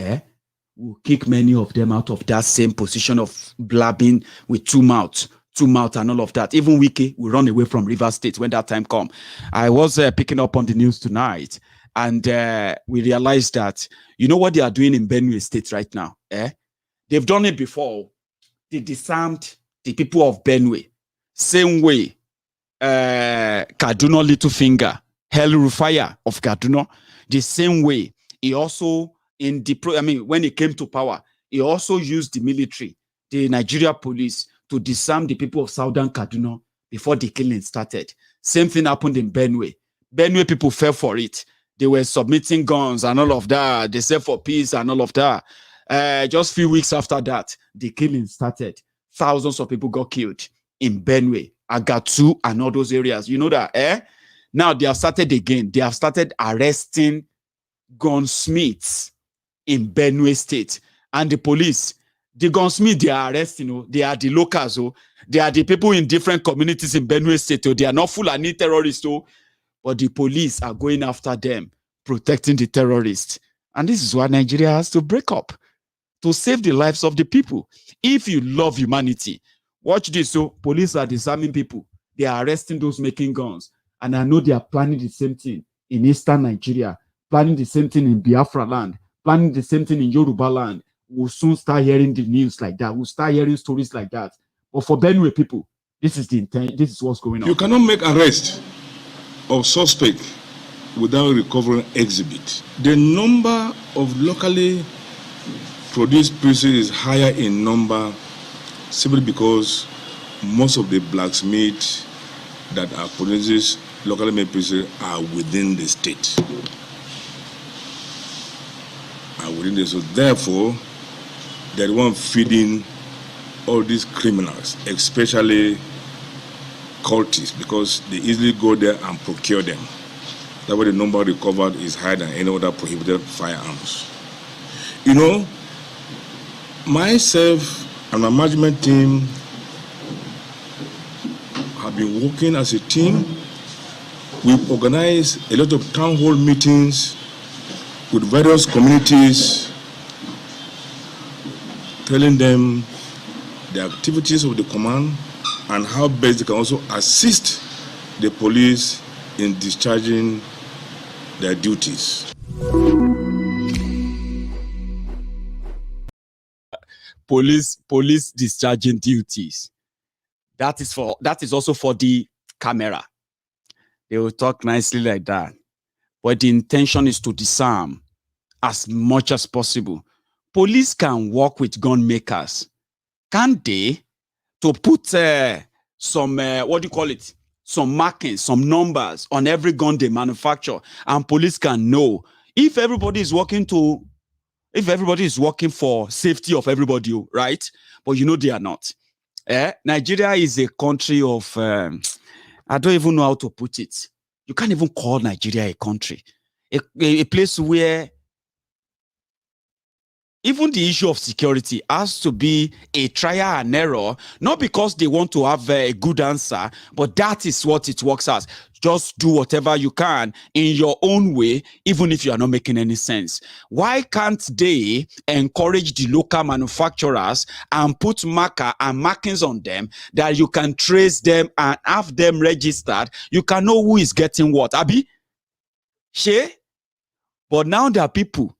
will kick many of them out of that same position of blabbing with two mouths and all of that. Even Wike will run away from Rivers State when that time comes. I was picking up on the news tonight, and we realized that, you know what they are doing in Benue State right now? They've done it before. They disarmed the people of Benue. Same way, Kaduna Littlefinger, Hell Rufaya of Kaduna, the same way. He also, when he came to power, he also used the military, the Nigeria police, to disarm the people of Southern Kaduna before the killing started. Same thing happened in Benue. Benue people fell for it. They were submitting guns and all of that. They said for peace and all of that. Just a few weeks after that, the killing started. Thousands of people got killed in Benue, Agatu, and all those areas. You know that, Now they have started again. They have started arresting gunsmiths in Benue State. And the police, the gunsmiths they are arresting, they are the locals, they are the people in different communities in Benue State. They are not Fulani terrorists, but the police are going after them, protecting the terrorists. And this is why Nigeria has to break up, to save the lives of the people. If you love humanity, watch this. So police are disarming people. They are arresting those making guns. And I know they are planning the same thing in Eastern Nigeria, planning the same thing in Biafra land, planning the same thing in Yoruba land. We'll soon start hearing the news like that. We'll start hearing stories like that. But for Benue people, this is the intent. This is what's going on. You cannot make arrest of suspect without recovering exhibit. The number of locally produced pieces is higher in number simply because most of the blacksmiths that are producing locally made pieces are within the state. So therefore, they're the one feeding all these criminals, especially cultists, because they easily go there and procure them. That way the number recovered is higher than any other prohibited firearms. You know, myself and my management team have been working as a team. We've organized a lot of town hall meetings with various communities, telling them the activities of the command and how best they can also assist the police in discharging their duties. Police discharging duties. That is also for the camera. They will talk nicely like that. But the intention is to disarm as much as possible. Police can work with gun makers, can't they? To put some, some markings, some numbers on every gun they manufacture. And police can know if everybody is working for safety of everybody, right? But you know they are not. Nigeria is a country of, I don't even know how to put it. You can't even call Nigeria a country. A place where even the issue of security has to be a trial and error, not because they want to have a good answer, but that is what it works as. Just do whatever you can in your own way, even if you are not making any sense. Why can't they encourage the local manufacturers and put marker and markings on them that you can trace them and have them registered? You can know who is getting what. Abi? She? But now there are people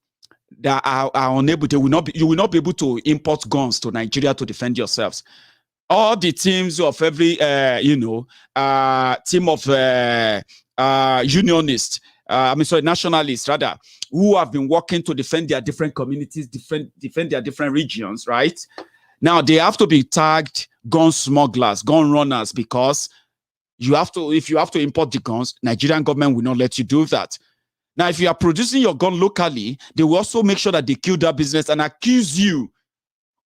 that are unable, you will not be able to import guns to Nigeria to defend yourselves. All the teams of every, team of unionists, nationalists rather, who have been working to defend their different communities, defend their different regions, right? Now they have to be tagged gun smugglers, gun runners, because if you have to import the guns, Nigerian government will not let you do that. Now, if you are producing your gun locally, they will also make sure that they kill that business and accuse you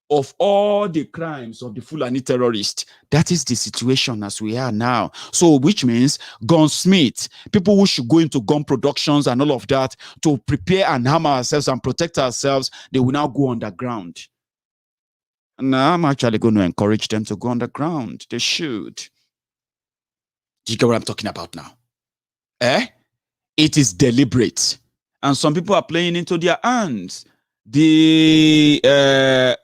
of all the crimes of the Fulani terrorists. That is the situation as we are now. So, which means gunsmiths, people who should go into gun productions and all of that to prepare and harm ourselves and protect ourselves, they will now go underground. And I'm actually going to encourage them to go on the ground. They should. Do you get what I'm talking about now? It is deliberate. And some people are playing into their hands. The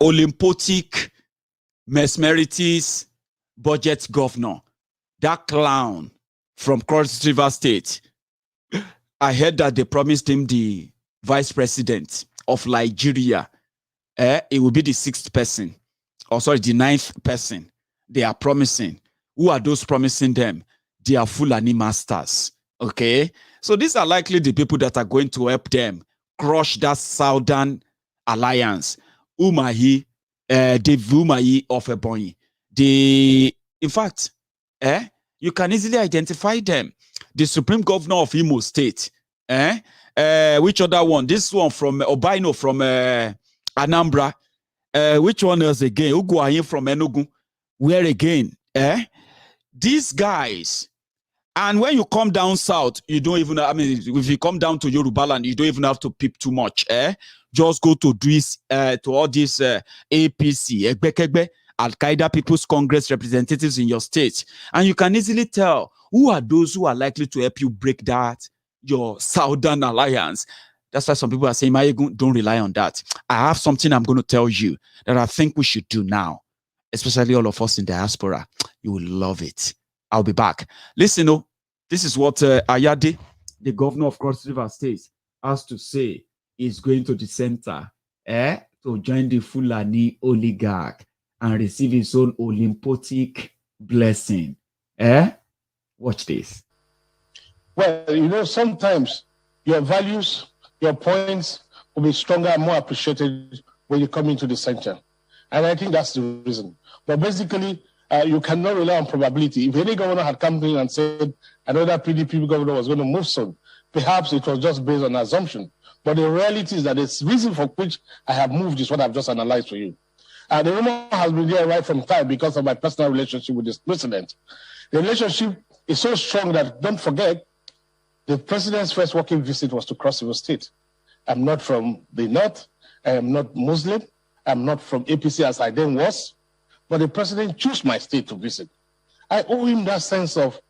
Olympic Mesmerities budget governor, that clown from Cross River State, I heard that they promised him the vice president of Nigeria. It will be the 6th person, or sorry, the 9th person they are promising. Who are those promising them? They are Fulani masters. Okay, so these are likely the people that are going to help them crush that Southern Alliance. Umahi, the Umahi of Ebonyi. In fact, you can easily identify them. The Supreme Governor of Imo State. Which other one? This one from Obaino from Anambra. Which one else again? Uguayin from Enugu. Where again? These guys. And when you come down south, you don't even, if you come down to Yoruba land, you don't even have to peep too much. Just go to this, to all these APC, Egbekegbe, Al-Qaeda People's Congress representatives in your state. And you can easily tell who are those who are likely to help you break that, your Southern Alliance. That's why some people are saying, Maiyegun, don't rely on that. I have something I'm going to tell you that I think we should do now, especially all of us in diaspora. You will love it. I'll be back. Listen, this is what Ayade, the governor of Cross River State, has to say. Is going to the center to join the Fulani oligarch and receive his own Olympic blessing. Watch this. Well, sometimes your values, your points will be stronger and more appreciated when you come into the center. And I think that's the reason. But basically, you cannot rely on probability. If any governor had come in and said another PDP governor was going to move soon, perhaps it was just based on assumption. But the reality is that the reason for which I have moved is what I've just analyzed for you. The rumor has been there right from time because of my personal relationship with this president. The relationship is so strong that, don't forget, the president's first working visit was to Cross River State. I'm not from the north. I am not Muslim. I'm not from APC as I then was. But the president chose my state to visit. I owe him that sense of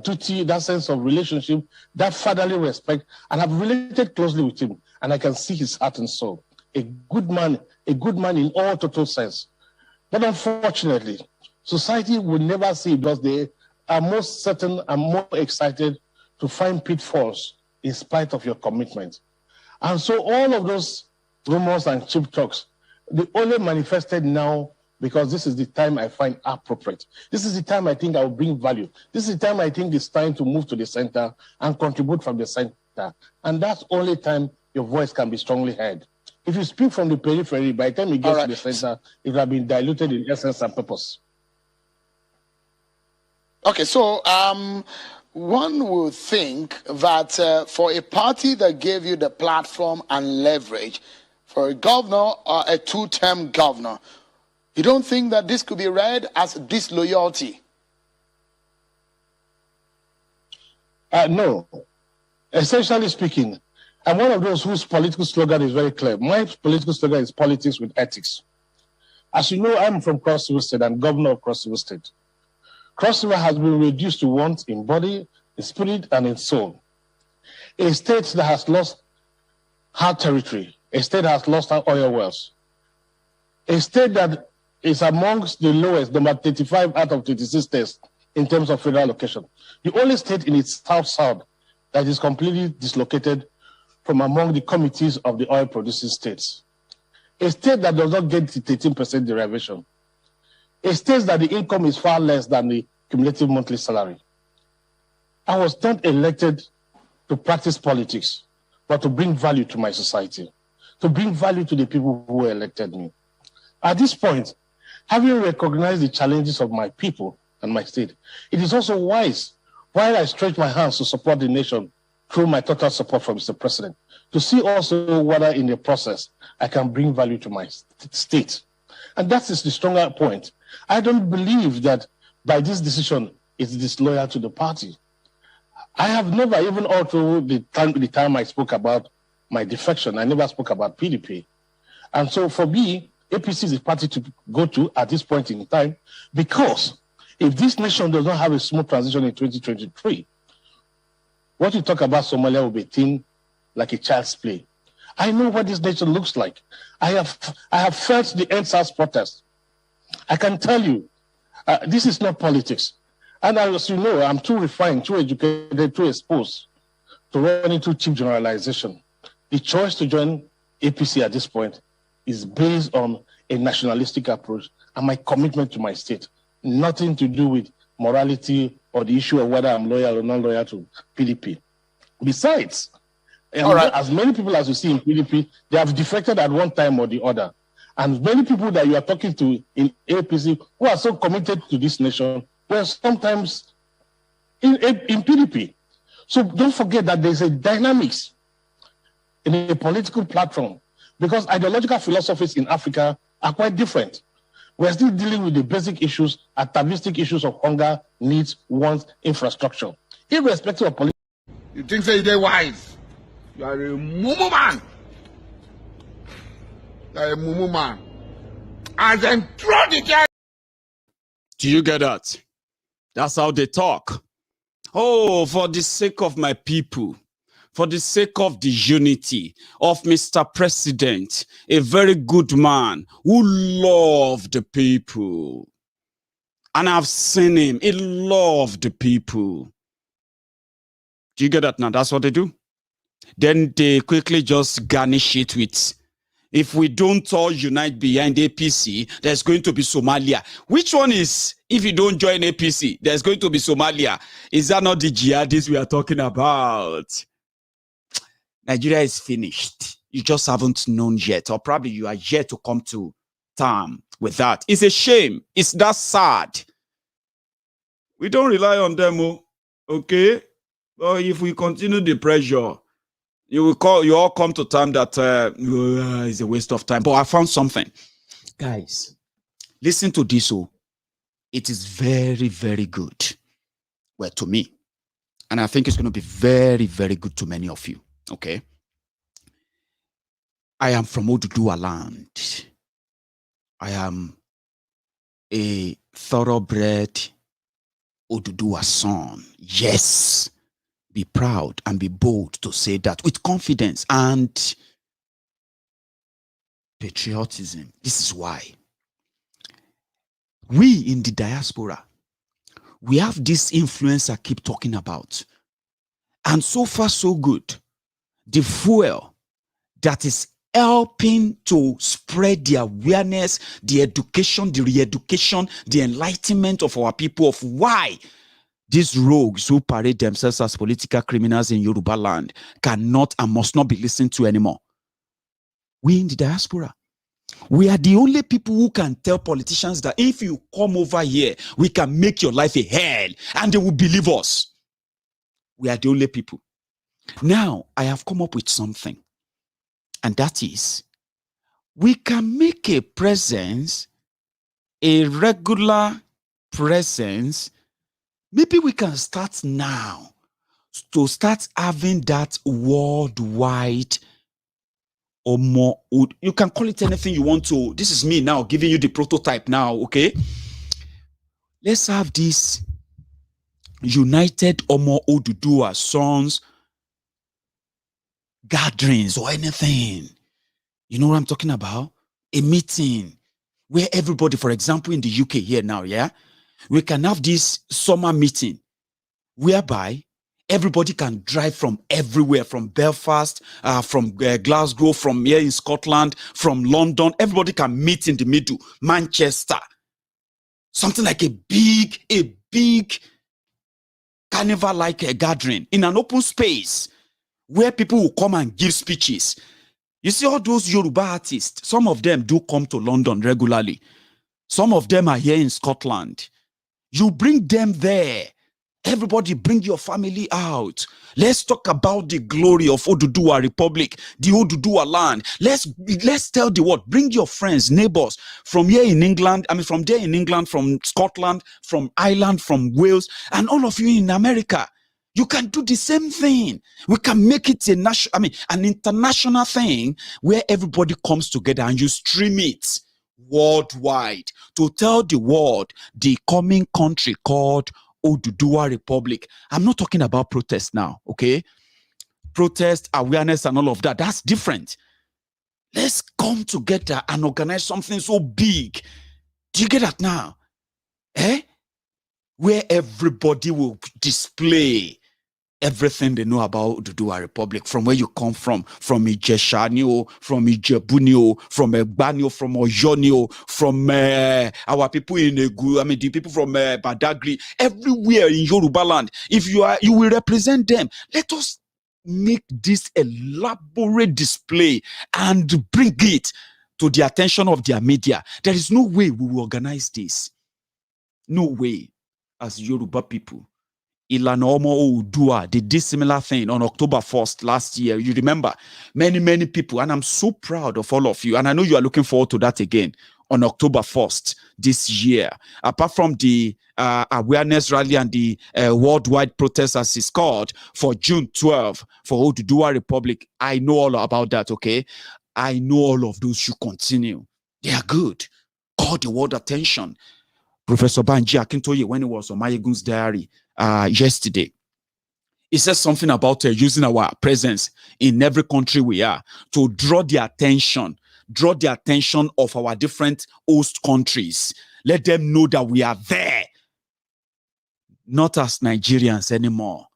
duty, that sense of relationship, that fatherly respect, and I've related closely with him, and I can see his heart and soul. A good man in all total sense. But unfortunately, society will never see it because they are most certain and more excited to find pitfalls in spite of your commitment. And so all of those rumors and cheap talks, they only manifested now because this is the time I find appropriate. This is the time I think I will bring value. This is the time I think it's time to move to the center and contribute from the center. And that's only time your voice can be strongly heard. If you speak from the periphery, by the time you get to the center, it will have been diluted in essence and purpose. Okay, so one would think that for a party that gave you the platform and leverage, for a governor or a two-term governor, you don't think that this could be read as disloyalty? No. Essentially speaking, I'm one of those whose political slogan is very clear. My political slogan is politics with ethics. As you know, I'm from Cross River State. I'm governor of Cross River State. Cross River has been reduced to want in body, in spirit, and in soul. A state that has lost her territory, a state that has lost her oil wells, a state that is amongst the lowest, number 35 out of 36 states in terms of federal allocation. The only state in its south that is completely dislocated from among the committees of the oil-producing states. A state that does not get the 13% derivation. A state that the income is far less than the cumulative monthly salary. I was not elected to practice politics, but to bring value to my society, to bring value to the people who elected me. At this point, having recognized the challenges of my people and my state, it is also wise, while I stretch my hands to support the nation through my total support for Mr. President, to see also whether in the process I can bring value to my state. And that is the stronger point. I don't believe that by this decision it's disloyal to the party. I have never, even all through the time I spoke about my defection, I never spoke about PDP. And so for me, APC is the party to go to at this point in time, because if this nation does not have a smooth transition in 2023, what you talk about Somalia will be seen like a child's play. I know what this nation looks like. I have felt the EndSARS protest. I can tell you, this is not politics. And as you know, I'm too refined, too educated, too exposed to run into cheap generalization. The choice to join APC at this point is based on a nationalistic approach and my commitment to my state. Nothing to do with morality or the issue of whether I'm loyal or not loyal to PDP. Besides, as many people as you see in PDP, they have defected at one time or the other. And many people that you are talking to in APC who are so committed to this nation were sometimes in PDP. So don't forget that there's a dynamics in a political platform, because ideological philosophies in Africa are quite different. We're still dealing with the basic issues, atavistic issues of hunger, needs, wants, infrastructure. Irrespective of politics. You think say they're wise? You are a mumu man. You are a mumu man. And then throw the guy. Do you get that? That's how they talk. Oh, for the sake of my people, for the sake of the unity of Mr. President, a very good man who loved the people. And I've seen him. He loved the people. Do you get that now? That's what they do. Then they quickly just garnish it with, if we don't all unite behind APC, there's going to be Somalia. Which one is, if you don't join APC, there's going to be Somalia? Is that not the jihadists we are talking about? Nigeria is finished. You just haven't known yet, or probably you are yet to come to terms with that. It's a shame. It's that sad. We don't rely on them, okay? But if we continue the pressure, you all come to terms that it's a waste of time. But I found something. Guys, listen to this. It is very, very good. Well, to me. And I think it's going to be very, very good to many of you. Okay? I am from Oduduwa land. I am a thoroughbred Oduduwa son. Yes. Be proud and be bold to say that with confidence and patriotism. This is why. We in the diaspora, we have this influence I keep talking about. And so far, so good. The fuel that is helping to spread the awareness, the education, the re-education, the enlightenment of our people of why these rogues who parade themselves as political criminals in Yoruba land cannot and must not be listened to anymore. We in the diaspora, we are the only people who can tell politicians that if you come over here, we can make your life a hell, and they will believe us. We are the only people. Now, I have come up with something, and that is, we can make a presence, a regular presence. Maybe we can start now to start having that worldwide or more. You can call it anything you want to. This is me now giving you the prototype now, okay? Let's have this United Omo Oduduwa Sons gatherings or anything. You know what I'm talking about? A meeting where everybody, for example, in the UK here now, yeah? We can have this summer meeting whereby everybody can drive from everywhere, from Belfast, from Glasgow, from here in Scotland, from London. Everybody can meet in the middle, Manchester. Something like a big carnival-like gathering in an open space where people will come and give speeches. You see all those Yoruba artists, some of them do come to London regularly. Some of them are here in Scotland. You bring them there. Everybody bring your family out. Let's talk about the glory of Oduduwa Republic, the Oduduwa land. Let's tell the world. Bring your friends, neighbors from here in England. I mean, from there in England, from Scotland, from Ireland, from Wales, and all of you in America. You can do the same thing. We can make it an international thing where everybody comes together and you stream it. worldwide to tell the world the coming country called Oduduwa Republic. I'm not talking about protest now, okay? Protest, awareness, and all of that. That's different. Let's come together and organize something so big. Do you get that now? Where everybody will display everything they know about Oduduwa Republic, from where you come from Ijeshani, from Ijebuni, from Egbani, from Oyoni, from our people in Egu, the people from Badagry, everywhere in Yoruba land. If you will represent them. Let us make this elaborate display and bring it to the attention of their media. There is no way we will organize this. No way. As Yoruba people, Ilana Omo Oodua did this similar thing on October 1st last year. You remember, many people, and I'm so proud of all of you, and I know you are looking forward to that again on October 1st this year. Apart from the awareness rally and the worldwide protest, as it's called, for June 12 for Oduduwa Republic, I know all about that, okay? I know all of those should continue. They are good. Call the world attention. Professor Banji Akintoye, when he was on Maiyegun's diary yesterday, he says something about using our presence in every country we are to draw the attention of our different host countries. Let them know that we are there, not as Nigerians anymore,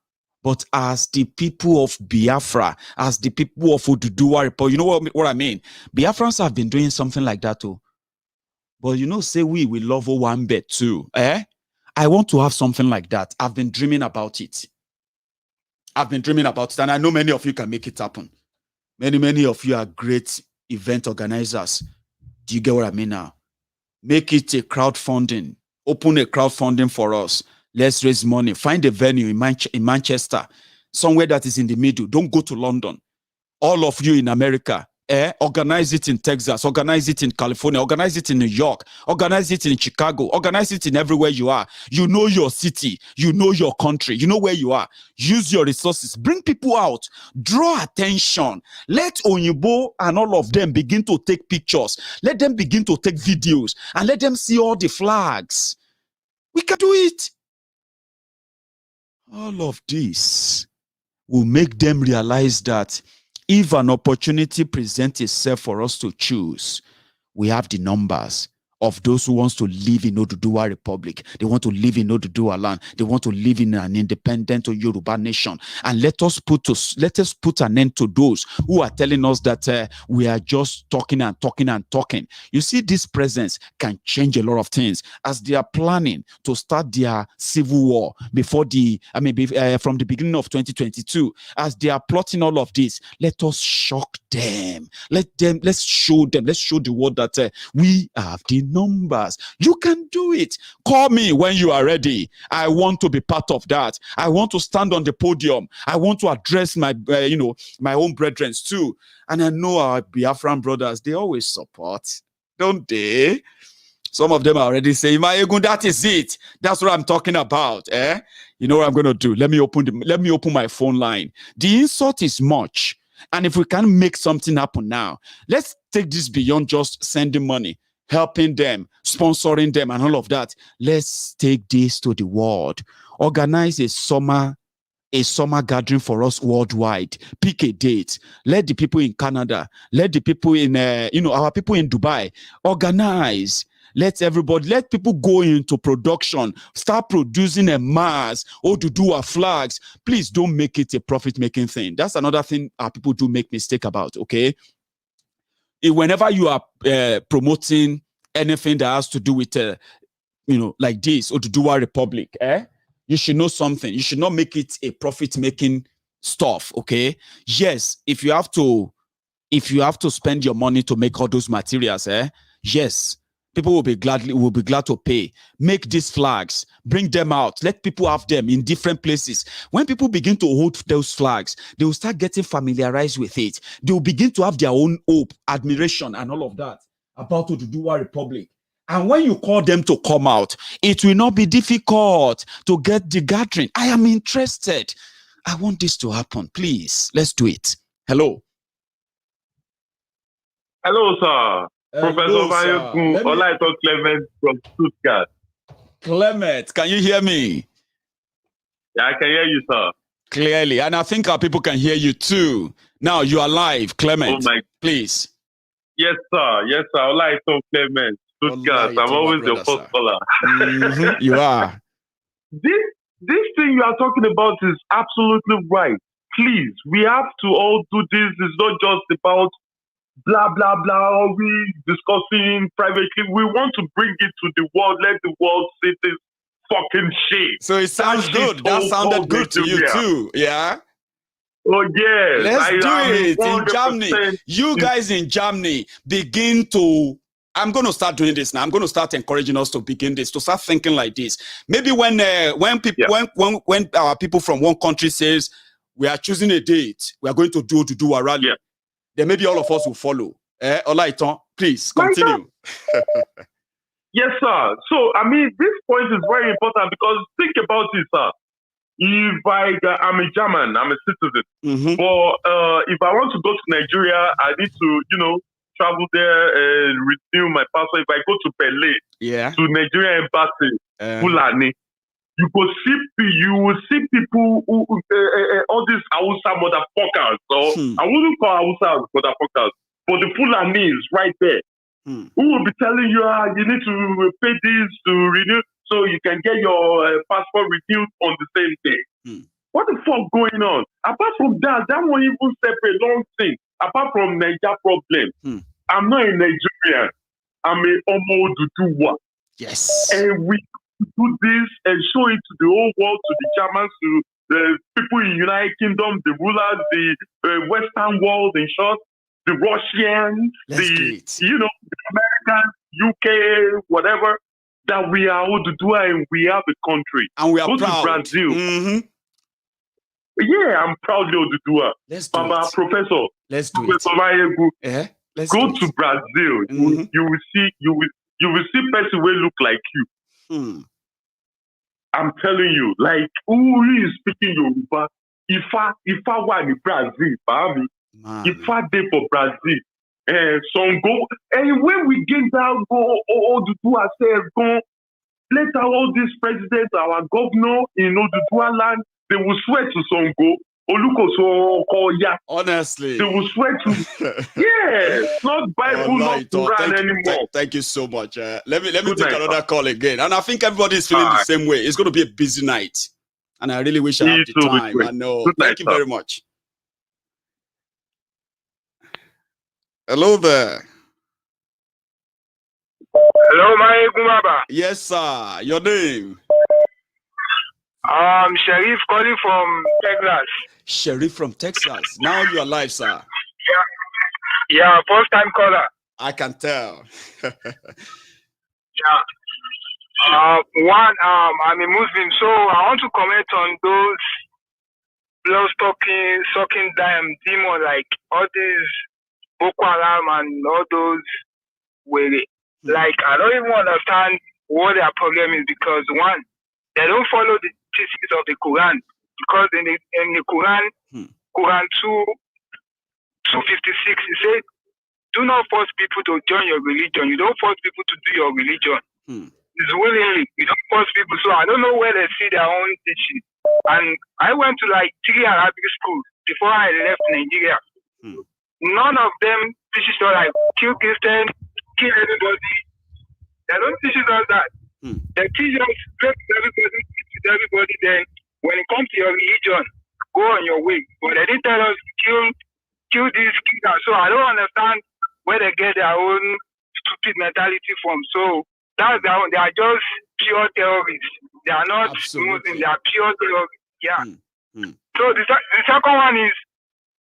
but as the people of Biafra, as the people of Oduduwa Republic. You know what I mean? Biafrans have been doing something like that too. But you know, say we love Owambe too. I want to have something like that. I've been dreaming about it. And I know many of you can make it happen. Many of you are great event organizers. Do you get what I mean now? Make it a crowdfunding. Open a crowdfunding for us. Let's raise money. Find a venue in Manchester, somewhere that is in the middle. Don't go to London. All of you in America, organize it in Texas, organize it in California, organize it in New York, organize it in Chicago, organize it in everywhere you are. You know your city, you know your country, you know where you are. Use your resources, bring people out, draw attention. Let Onyibo and all of them begin to take pictures. Let them begin to take videos and let them see all the flags. We can do it. All of this will make them realize that if an opportunity presents itself for us to choose, we have the numbers of those who wants to live in Oduduwa Republic. They want to live in Oduduwa land. They want to live in an independent Yoruba nation. And let us put an end to those who are telling us that we are just talking and talking and talking. You see, this presence can change a lot of things as they are planning to start their civil war before from the beginning of 2022. As they are plotting all of this, let us shock them. Let's show the world that we have the numbers. You can do it. Call me when you are ready. I want to be part of that. I want to stand on the podium. I want to address my my own brethren too. And I know our Biafran brothers, they always support, don't they? Some of them are already saying, Maiyegun, that is it. That's what I'm talking about. You know what I'm going to do? Let me open my phone line. The insult is much. And if we can make something happen now, let's take this beyond just sending money, helping them, sponsoring them, and all of that. Let's take this to the world. Organize a summer gathering for us worldwide. Pick a date. Let the people in Canada, let the people in our people in Dubai organize. Let people go into production, start producing a mass Oduduwa flags. Please don't make it a profit-making thing. That's another thing our people do make mistake about, okay? Whenever you are promoting anything that has to do with, like this, Oduduwa Republic, you should know something. You should not make it a profit-making stuff, okay? Yes, if you have to spend your money to make all those materials, yes, people will be glad to pay. Make these flags, bring them out, let people have them in different places. When people begin to hold those flags, they will start getting familiarized with it. They will begin to have their own hope, admiration, and all of that about Oduduwa Republic. And when you call them to come out, it will not be difficult to get the gathering. I am interested. I want this to happen. Please, let's do it. Hello. Hello, sir. Professor Maiyegun, Olaito Clement from Stuttgart. Clement, can you hear me? Yeah, I can hear you, sir. Clearly, and I think our people can hear you too. Now you are live, Clement. Oh my, please. Yes, sir. Yes, sir. Olaito Clement, Stuttgart. I'm always your first caller. You are. This thing you are talking about is absolutely right. Please, we have to all do this. It's not just about blah, blah, blah, we discussing privately. We want to bring it to the world. Let the world see this fucking shit. So it sounds good. That sounded good to you too. Yeah? Oh, yes. Let's do it in Germany. You guys in Germany begin to... I'm going to start doing this now. I'm going to start encouraging us to begin this, to start thinking like this. Maybe when our people from one country says, we are choosing a date, we are going to do a rally, then maybe all of us will follow. Olaiton, please continue. Yes, sir. So, I mean, this point is very important because think about it, sir. If I'm a German, I'm a citizen. But if I want to go to Nigeria, I need to, travel there and renew my passport. If I go to Pele, to Nigerian embassy, Fulani, you will see people who all these Hausa motherfuckers. So I wouldn't call Hausa motherfuckers, but the Fulani is right there. Who will be telling you, you need to pay this to renew so you can get your passport renewed on the same day. What the fuck going on? Apart from that won't even separate long thing. Apart from Niger problem, I'm not a Nigerian. I'm a Omo Duduwa. Yes. And we do this and show it to the whole world, to the Germans, to the people in the United Kingdom, the rulers, the Western world, in short, the Russians, the Americans, UK, whatever, that we are Oduduwa and we have a country. And we are go proud. To Brazil. Yeah, I'm proudly Oduduwa. Let's do Baba, it. Professor. Let's do Professor Maiyegun. Let's go to Brazil. You will see person will look like you. I'm telling you, like who is speaking Yoruba? If I were in Brazil, if I did for Brazil, some go. And when we get down, go Oduduwa say go. Later, all these presidents, our governor in Oduduwa land, they will swear to Songo. Honestly, they will swear to not Bible, not Quran anymore. Thank you so much. Let me take another call again, and I think everybody is feeling the same way. It's going to be a busy night, and I really wish I had the time. I know. Thank you very much. Hello there. Hello, Maiyegun Baba. Yes, sir. Your name? Sharif calling from Texas. Sharif from Texas. Now you are live, sir. Yeah, first time caller. I can tell. I'm a Muslim, so I want to comment on those blood-sucking demons, like all these Boko Haram and all those like I don't even understand what their problem is, because one, they don't follow the teachings of the Quran, because in the Quran, Quran 2:56, it says, do not force people to join your religion. You don't force people to do your religion. It's willingly. You don't force people. So I don't know where they see their own teaching. And I went to like 3 Arabic schools before I left Nigeria. None of them teaches us like kill Christians, kill everybody. They don't teach us that. They teach us everybody. Then when it comes to your religion, go on your way. But they didn't tell us kill this, kill that. So I don't understand where they get their own stupid mentality from. So that's their own. They are just pure terrorists. They are not Muslims. They are pure terrorists. Yeah. So the second one is,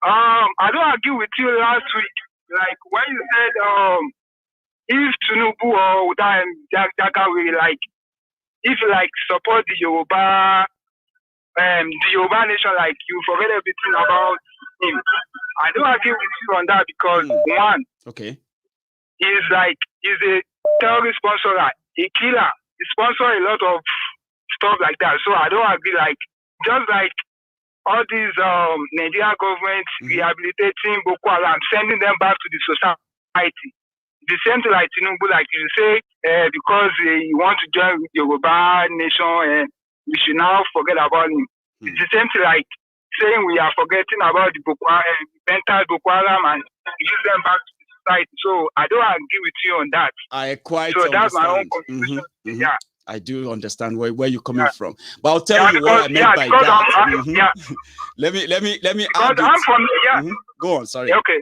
I don't agree with you last week. Like when you said, if Tinubu or Daga will like, if like support the Yoruba nation, like you forget everything about him. I don't agree with you on that, because one, he's a terrorist sponsor, a killer. He sponsors a lot of stuff like that. So I don't agree. Like just like all these Nigerian government rehabilitating Boko Haram, sending them back to the society. the same thing like Tinubu, like you say, because you want to join with Yoruba nation, and we should now forget about him. It's the same thing like saying we are forgetting about the mental Boko Haram and use them back to the society. So I don't agree with you on that. I quite so understand. That's my own contribution. Yeah. I do understand where you're coming from, but I'll tell you what I meant by that. Let me add I'm from Go on, sorry. Okay.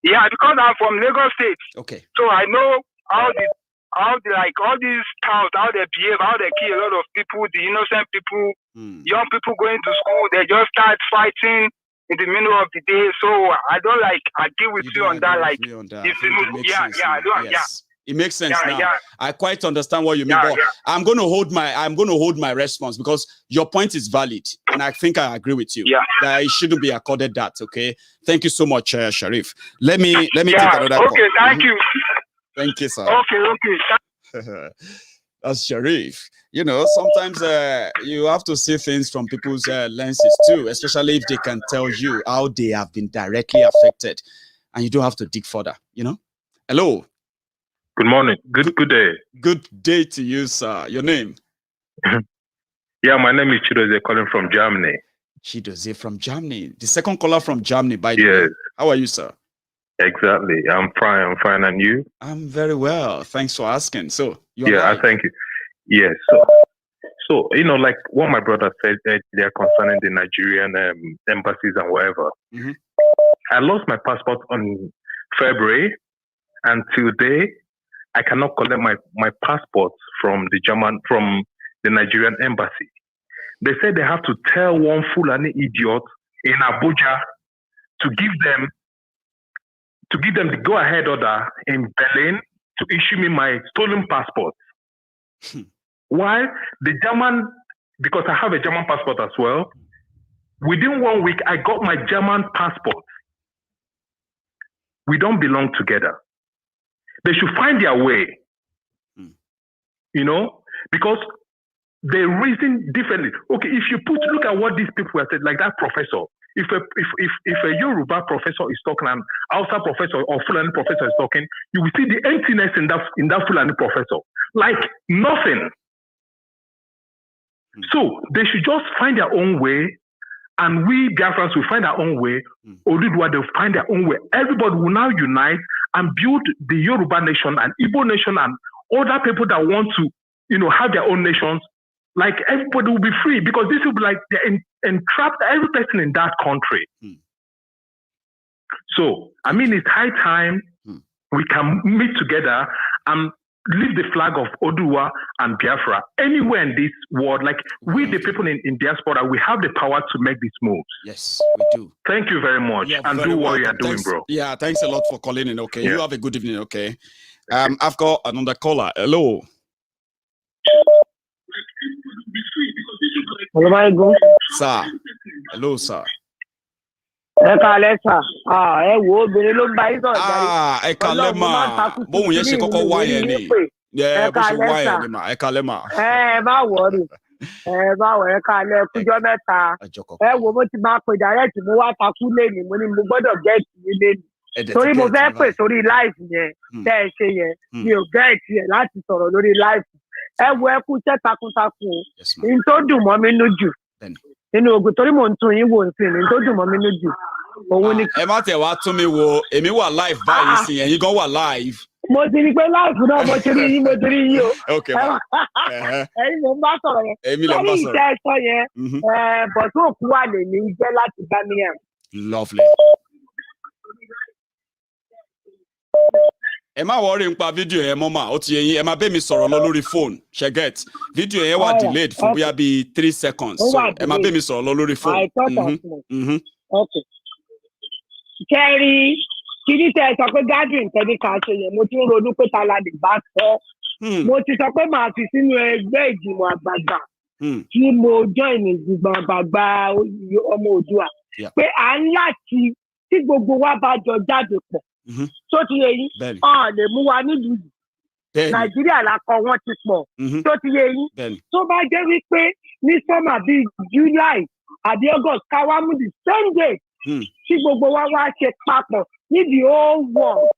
Yeah, because I'm from Lagos State. Okay. So I know how like all these towns, how they behave, how they kill a lot of people, the innocent people, young people going to school, they just start fighting in the middle of the day. So I don't like agree with you on that. Like, it makes sense now. Yeah. I quite understand what you mean, but I'm going to hold my response because your point is valid, and I think I agree with you. That it shouldn't be accorded that. Okay, thank you so much, Sharif. Let me take another call. Okay, thank you. Thank you, sir. Okay. That's Sharif. You know, sometimes you have to see things from people's lenses too, especially if they can tell you how they have been directly affected, and you don't have to dig further. You know. Hello. Good morning. Good day. Good day to you, sir. Your name? Yeah, my name is Chidozie, calling from Germany. Chidozie from Germany. The second caller from Germany, by the way. How are you, sir? Exactly. I'm fine. And you? I'm very well. Thanks for asking. So, I thank you. Yes. So, you know, like what my brother said earlier concerning the Nigerian embassies and whatever. I lost my passport on February, and today I cannot collect my passport from the Nigerian embassy. They said they have to tell one Fulani idiot in Abuja to give them the go-ahead order in Berlin to issue me my stolen passport. While the German, because I have a German passport as well, within 1 week I got my German passport. We don't belong together. They should find their way, you know, because they reason differently. Okay, if you look at what these people have said, like that professor, if a Yoruba professor is talking and Hausa professor or Fulani professor is talking, you will see the emptiness in that Fulani professor, like nothing. So they should just find their own way, and we Biafrans will find our own way. Odudua, they'll find their own way. Everybody will now unite and build the Yoruba nation and Igbo nation and other people that want to, you know, have their own nations. Like everybody will be free, because this will be like they're entrapped every person in that country. So, I mean, it's high time we can meet together and leave the flag of Oduwa and Biafra anywhere in this world. Like we, the people in diaspora, we have the power to make these moves. Yes, we do. Thank you very much, and do what you are doing, bro. Yeah, thanks a lot for calling in. Okay, you have a good evening. Okay, I've got another caller. Hello. Hello, Maiyegun. Sir. Hello, sir. Ẹ kálẹ́ sà. Ẹ wo obìnrin ló ń bá yín sọ̀rọ̀ jáde. Ẹ kálẹ́ mà. Bóun yẹn ṣe kọ́kọ́ wá yẹn ni. Ẹ bó ṣe wá yẹn ni mà. Ẹ kálẹ́ mà. Ẹ má wọrí. Báwo ẹ kálẹ́ kújọ́ mẹ́ta. Ẹ wo mo ti máa pè direct mo wá takú lẹ́nu mo ní mo gbọ́dọ̀ gẹ́ẹ̀tì yín lẹ́nu. Torí mo fẹ́ pè sórí live yẹn tẹ́ ẹ ṣe yẹn mi ò gẹ́ẹ̀tì yẹn láti sọ̀rọ̀ lórí live. Ẹ wo ẹ kú iṣẹ́ takuntakun o. Ní tó dùn mọ́ mi nú jù. Nínú ogun torí mò ń tún yín wò sí ní tó dùn mọ́ mi nú jù. Ẹ má tẹ̀ wá tún mi wo, èmi wà live báyìí sí, ẹ̀yin gan wà live. Mo ti rí pé live náà mo ti rí yín o. Okay. Ẹ̀yin ló ń bá sọ̀rọ̀ yẹn. Èmi ló ń bá sọ̀rọ̀. Lẹ́yìn iṣẹ́ ẹ̀sọ́ yẹn, bọ̀tún òkú wà lè ní jẹ́ láti Birmingham. Lovely. Ẹ má wọrí nípa fídíò yẹn mọ́ mà, ó ti yẹ yín, ẹ má bẹ́ mi sọ̀rọ̀ lọ lórí fóònù, ṣe get. Fídíò yẹn wà delayed fún bóyá bíi 3 seconds, so ẹ má bẹ́ mi sọ̀rọ̀ lọ lórí fóònù. Okay. Kẹ́rí, kí ní tẹ́ ẹ sọ pé gathering tẹ́lẹ̀ ká ṣe yẹn, mo ti ń ronú pé ta la lè bá sọ. Mo ti sọ pé màá fi sínú ẹgbẹ́ ìgbìmọ̀ àgbààgbà tí mo join ìgbìmọ̀ àgbààgbà ọmọ Oòduà. Pé à ń láti tí gbogbo wa bá jọ jáde pọ̀. Tó ti yé yín, lè mú wa nílùú yìí. Nàìjíríà la kọ wọ́n ti pọ̀. Tó ti yé yín. Tó bá jẹ́ wípé ní sọ́mà bíi July àbí August ká wá mú the same day tí gbogbo wa wá ṣe papọ̀ níbi whole world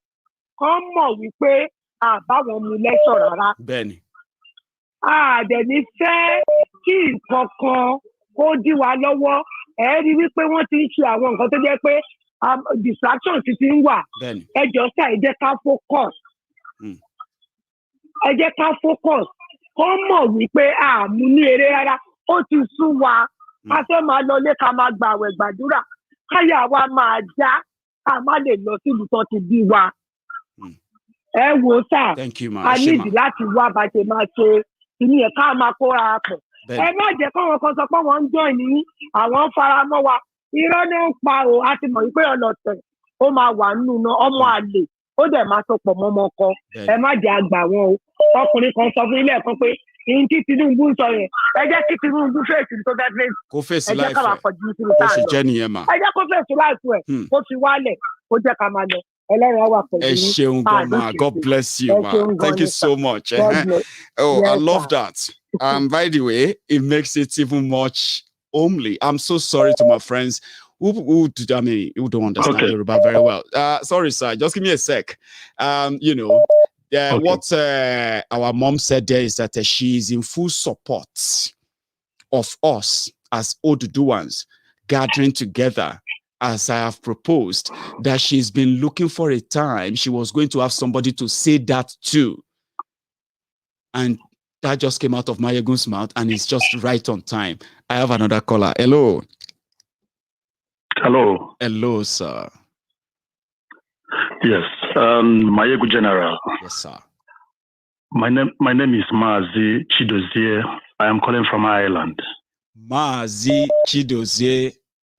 kán mọ̀ wípé àbáwọn mu lẹ́sọ̀ rárá. Bẹ́ẹ̀ni. Àdẹ̀ní fẹ́ kí nǹkan kan kó dí wa lọ́wọ́. Ẹ rí wípé wọ́n ti ń ṣe àwọn nǹkan tó jẹ́ pé distraction ti ń wà. Ẹ jọ̀ọ́ sà, ẹ jẹ́ ká focus. Ẹ jẹ́ ká focus. Kán mọ̀ wípé àmú ní eré rárá. Ó ti sún wa. A fẹ́ máa lọ lé ká máa gbààwẹ̀ gbàdúrà. Káyà wa máa já. Ká má lè lọ sílùú tó ti bí wa. Ẹ wo sà. A nídìí láti wá bá ṣe máa ṣe. Ìní ẹ̀ ká máa kóra pọ̀. Ẹ má jẹ́ káwọn kan sọ pé wọ́n ń join ní àwọn fara mọ́ wa. Irọ́ ní ń pa o. A ti mọ̀ wípé ọlọ́tẹ̀ ó máa wà nínú náà. Ọmọ àlè ó dẹ̀ máa sopọ̀ mọ́ ọmọ kan. Ẹ má jẹ́ àgbà wọn o. Ọkùnrin kan sọ fún ilé ẹ̀kan pé ìyìn tí Tinubu ń sọ yẹn. Ẹ jẹ́ kí Tinubu fèsì tó fẹ́ fèsì. Kó fèsì láìpẹ́. Ẹ jẹ́ ká máa kọjú sí ìta lọ. Ó sì jẹ́ nìyẹn mà. Ẹ jẹ́ kó fèsì láìpẹ́. Kó fi wálẹ̀. Kó jẹ́ ká máa lọ. Ẹ ṣeun gan ma. God bless you ma. Thank you so much. Oh, I love that. By the way, it makes it even much homely. I'm so sorry to my friends who don't understand Yoruba very well. Sorry, sir. Just give me a sec. What our mom said there is that she is in full support of us as Oduduwans gathering together, as I have proposed, that she's been looking for a time. She was going to have somebody to say that too. And that just came out of Maiyegun's mouth, and it's just right on time. I have another caller. Hello. Hello. Hello, sir. Yes, Maiyegun General. Yes, sir. My name is Maazi Chidozie. I am calling from Ireland. Maazi Chidozie.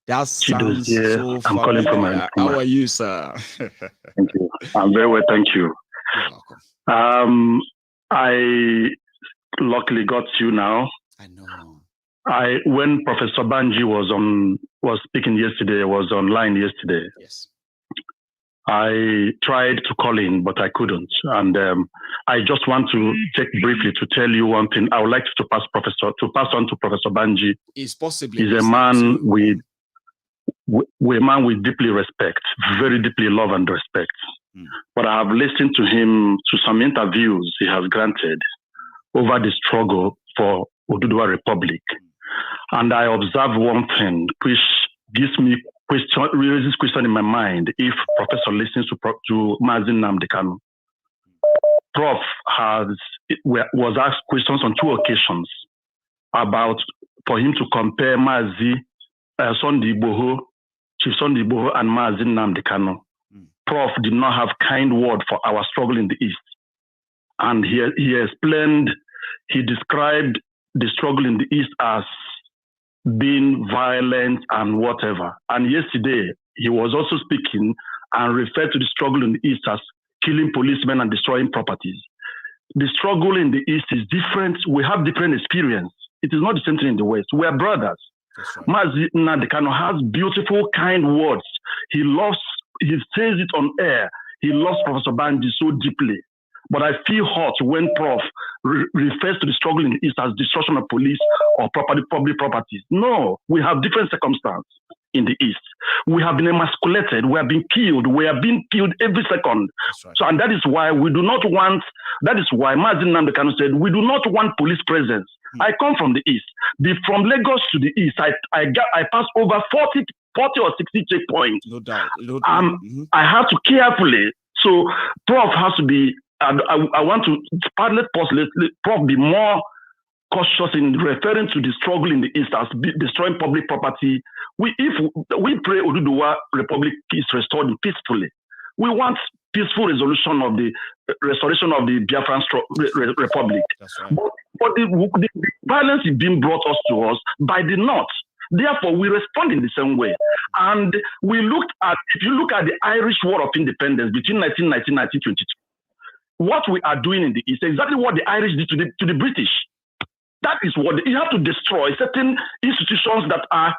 That sounds so I'm calling from Ireland. How are you, sir? Thank you. I'm very well, thank you. You're welcome. I luckily got you now. I know. When Professor Banji was speaking yesterday, was online yesterday. Yes. I tried to call in, but I couldn't. And I just want to take briefly to tell you one thing. I would like to pass on to Professor Banji. He's a man with deeply respect, very deeply love and respect. But I have listened to him to some interviews he has granted over the struggle for Oduduwa Republic. And I observe one thing which raises question in my mind if Professor listens to Mazi Nnamdi Kanu. Prof was asked questions on 2 occasions for him to compare Sunday Igboho, Chief Sunday Igboho and Mazi Nnamdi Kanu. Prof did not have kind word for our struggle in the East. And he described the struggle in the East as being violent and whatever. And yesterday, he was also speaking and referred to the struggle in the East as killing policemen and destroying properties. The struggle in the East is different. We have different experience. It is not the same thing in the West. We are brothers. Mazi Nnamdi Kanu has beautiful, kind words. He says it on air. He loves Professor Banji so deeply. But I feel hot when Prof refers to the struggle in the East as destruction of police or public properties. No, we have different circumstances in the East. We have been emasculated. We have been killed. We are being killed every second. Right. So, and that is why we do not want, that is why Mazi Nnamdi Kanu said, we do not want police presence. I come from the East. From Lagos to the East, I passed over 40 or 60 checkpoints. No doubt. I have to carefully. So Prof has to be, I want to let Prof be more cautious in referring to the struggle in the East as destroying public property. If we pray Oduduwa Republic is restored peacefully, we want peaceful resolution of the restoration of the Biafran Republic. That's right. But the violence is being brought to us by the North. Therefore, we respond in the same way. And if you look at the Irish War of Independence between 1919 and 1922, what we are doing in the East is exactly what the Irish did to the British. That is what you have to destroy certain institutions that are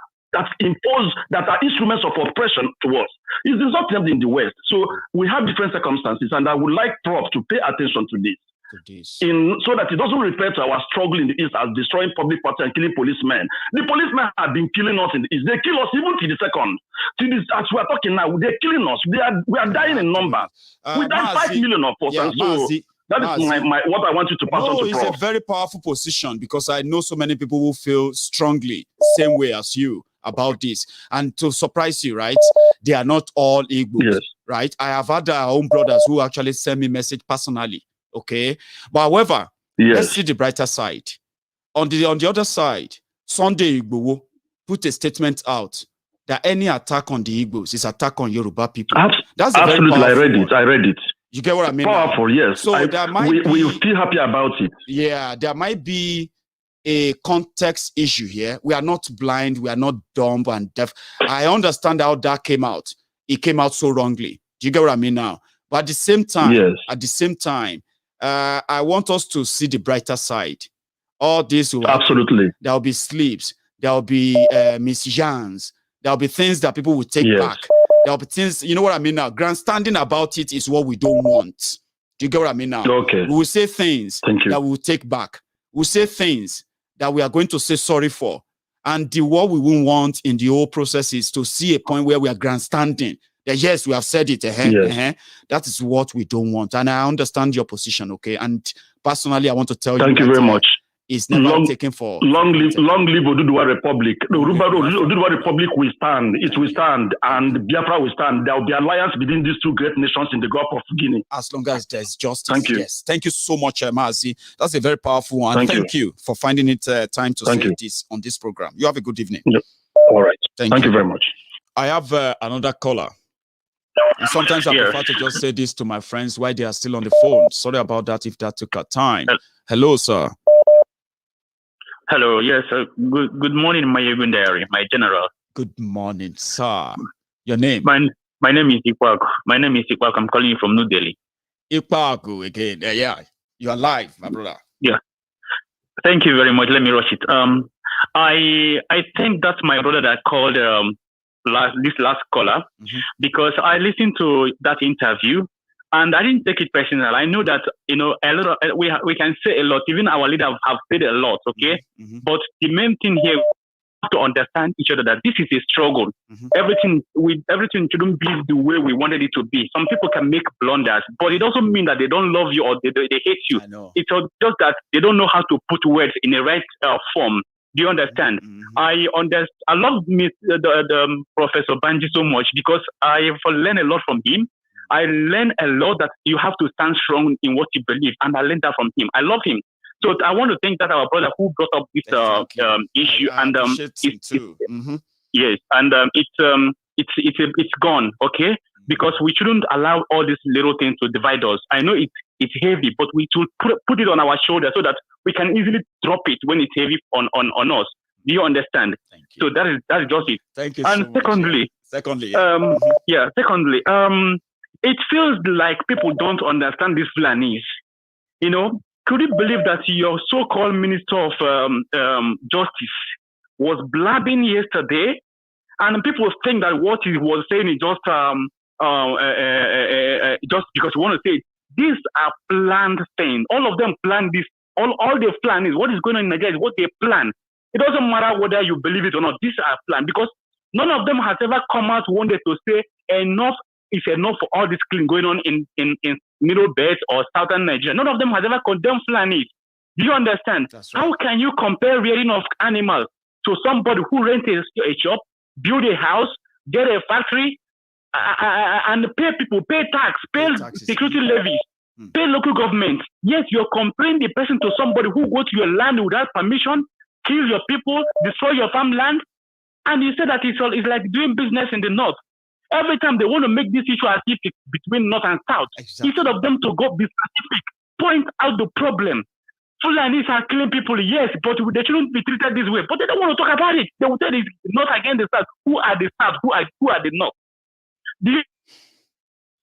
instruments of oppression to us. It is not something in the West. So we have different circumstances, and I would like Prof to pay attention to this. so that it doesn't refer to our struggle in the East as destroying public property and killing policemen. The policemen have been killing us in the East. They kill us even to the second. As we are talking now, they're killing us. We are dying in number. We died 5 million of us. Yeah, so that is my what I want you to pass on to Prof. It's a very powerful position because I know so many people who feel strongly same way as you about this. And to surprise you, right, they are not all Igbos, right? I have had our own brothers who actually send me message personally, okay? But however, let's see the brighter side. On the other side, Sunday Igboho put a statement out that any attack on the Igbos is attack on Yoruba people. That's absolutely. I read it. You get what I mean? Powerful, yes. So we're still happy about it. Yeah, there might be a context issue here. We are not blind. We are not dumb and deaf. I understand how that came out. It came out so wrongly. Do you get what I mean now? But at the same time, I want us to see the brighter side. All this will absolutely. There will be sleeps. There will be missions. There will be things that people will take back. There will be things, you know what I mean now? Grandstanding about it is what we don't want. Do you get what I mean now? Okay. We will say things that we will take back. We'll say things that we are going to say sorry for. And what we won't want in the whole process is to see a point where we are grandstanding. That yes, we have said it. That is what we don't want. And I understand your position, okay? And personally, I want to tell you. Thank you very much. It's never taken for. Long live Oduduwa Republic. The Oduduwa Republic will stand. It will stand. And Biafra will stand. There will be alliance between these two great nations in the Gulf of Guinea. As long as there's justice. Thank you. Yes. Thank you so much, Mazi. That's a very powerful one. Thank you for finding it time to say this on this program. You have a good evening. Yep. All right. Thank you very much. I have another caller. And sometimes I prefer to just say this to my friends while they are still on the phone. Sorry about that if that took our time. Hello, sir. Hello, yes. Good morning, Maiyegun General. Good morning, sir. Your name? My name is Ikwaku. I'm calling you from New Delhi. Ikwaku again. Yeah, you are live, my brother. Yeah. Thank you very much. Let me rush it. I think that's my brother that called this last caller because I listened to that interview. And I didn't take it personal. I know that, a lot of, we can say a lot. Even our leaders have said a lot, okay? But the main thing here, we have to understand each other that this is a struggle. Everything shouldn't be the way we wanted it to be. Some people can make blunders, but it doesn't mean that they don't love you or they hate you. It's just that they don't know how to put words in the right form. Do you understand? I love the Professor Banji so much because I've learned a lot from him. I learned a lot that you have to stand strong in what you believe, and I learned that from him. I love him. So I want to thank that our brother who brought up this issue, and yes, and it's gone, okay? Because we shouldn't allow all these little things to divide us. I know it's heavy, but we should put it on our shoulders so that we can easily drop it when it's heavy on us. Do you understand? So that is just it. Thank you. And so secondly, it feels like people don't understand these Fulanis. Could you believe that your so-called Minister of Justice was blabbing yesterday, and people think that what he was saying is just because you want to say it. These are planned things. All of them plan this. All they plan is what is going on in Nigeria is what they plan. It doesn't matter whether you believe it or not. These are planned because none of them has ever come out one day to say enough is enough for all this killing going on in Middle Belt or Southern Nigeria. None of them has ever condemned Fulani. Do you understand? Right. How can you compare rearing of animals to somebody who rents a shop, build a house, get a factory, and pay people, pay tax, pay security levies, pay local government? Yes, you're comparing the person to somebody who goes to your land without permission, kill your people, destroy your farmland, and you say that it's like doing business in the north. Every time they want to make this issue as if it's between north and south, instead of them to go be specific, point out the problem. Fulanis are killing people, yes, but they shouldn't be treated this way. But they don't want to talk about it. They will say it's not against the south. Who are the south? Who are the north? Do you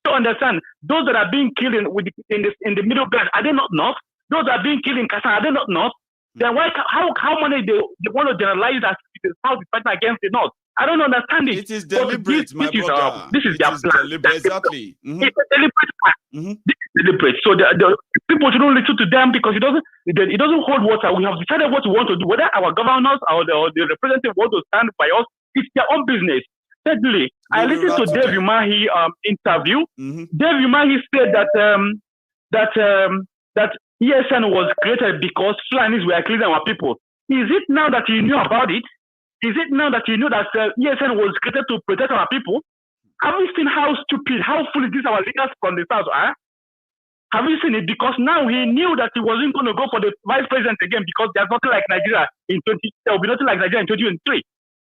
understand? Those that are being killed in the middle belt, are they not north? Those that are being killed in Kasa, are they not north? Then how many they want to generalize that the south is fighting against the north? I don't understand it. It is deliberate, my brother. This is their plan. Exactly. It's a deliberate plan. This is deliberate. So the people shouldn't listen to them because it doesn't hold water. We have decided what we want to do. Whether our governors or the representatives want to stand by us, it's their own business. Thirdly, I listened to Dave Umahi interview. Dave Umahi said that ESN was created because Fulanis were killing our people. Is it now that you knew about it? Is it now that you know that ESN was created to protect our people? Have you seen how stupid, how foolish these our leaders from the South are? Have you seen it? Because now he knew that he wasn't going to go for the vice president again because there's nothing like Nigeria there will be nothing like Nigeria in 2023.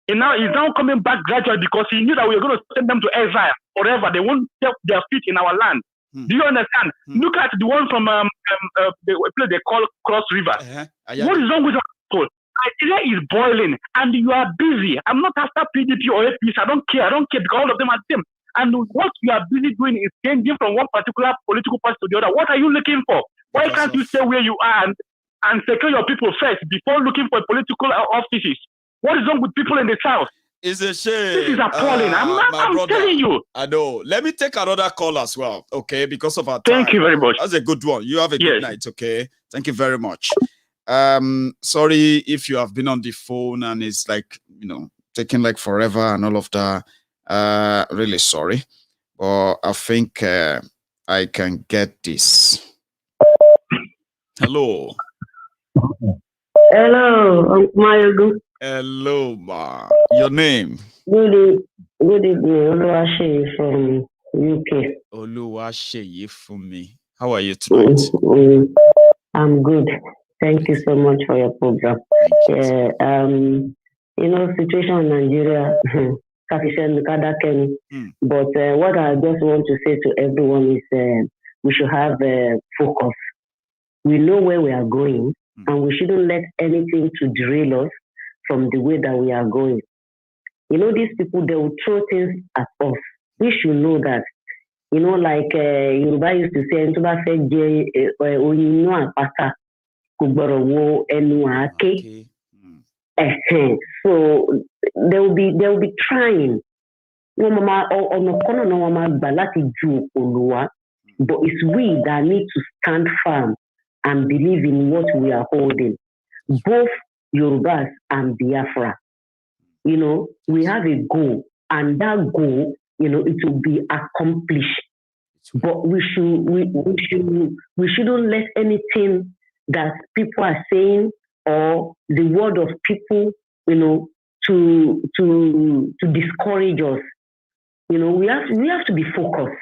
And now he's now coming back gradually because he knew that we were going to send them to exile forever. They won't step their feet in our land. Do you understand? Look at the one from the place they call Cross River. What is wrong with our people? Nigeria is boiling and you are busy. I'm not after PDP or APC. I don't care because all of them are the same. And what you are busy doing is changing from one particular political party to the other. What are you looking for? Why can't you stay where you are and secure your people first before looking for political offices? What is wrong with people in the South? It's a shame. This is appalling. I'm telling you. I know. Let me take another call as well, okay? Because of our time. Thank you very much. That's a good one. You have a good night, okay? Thank you very much. Sorry if you have been on the phone and it's like, taking like forever and all of that. Really sorry. But I think I can get this. Hello. Hello, Maiyegun. Hello, ma. Your name? Good evening, Oluwaseyi from UK. Oluwaseyi from me. How are you tonight? I'm good. Thank you so much for your program. Situation in Nigeria, but what I just want to say to everyone is we should have focus. We know where we are going, and we shouldn't let anything to derail us from the way that we are going. These people, they will throw things at us. We should know that. Like Yoruba used to say, so they will be trying. But it's we that need to stand firm and believe in what we are holding. Both Yorubas and Biafra. We have a goal, and that goal, it will be accomplished. But we shouldn't let anything that people are saying or the word of people, to discourage us. We have to be focused.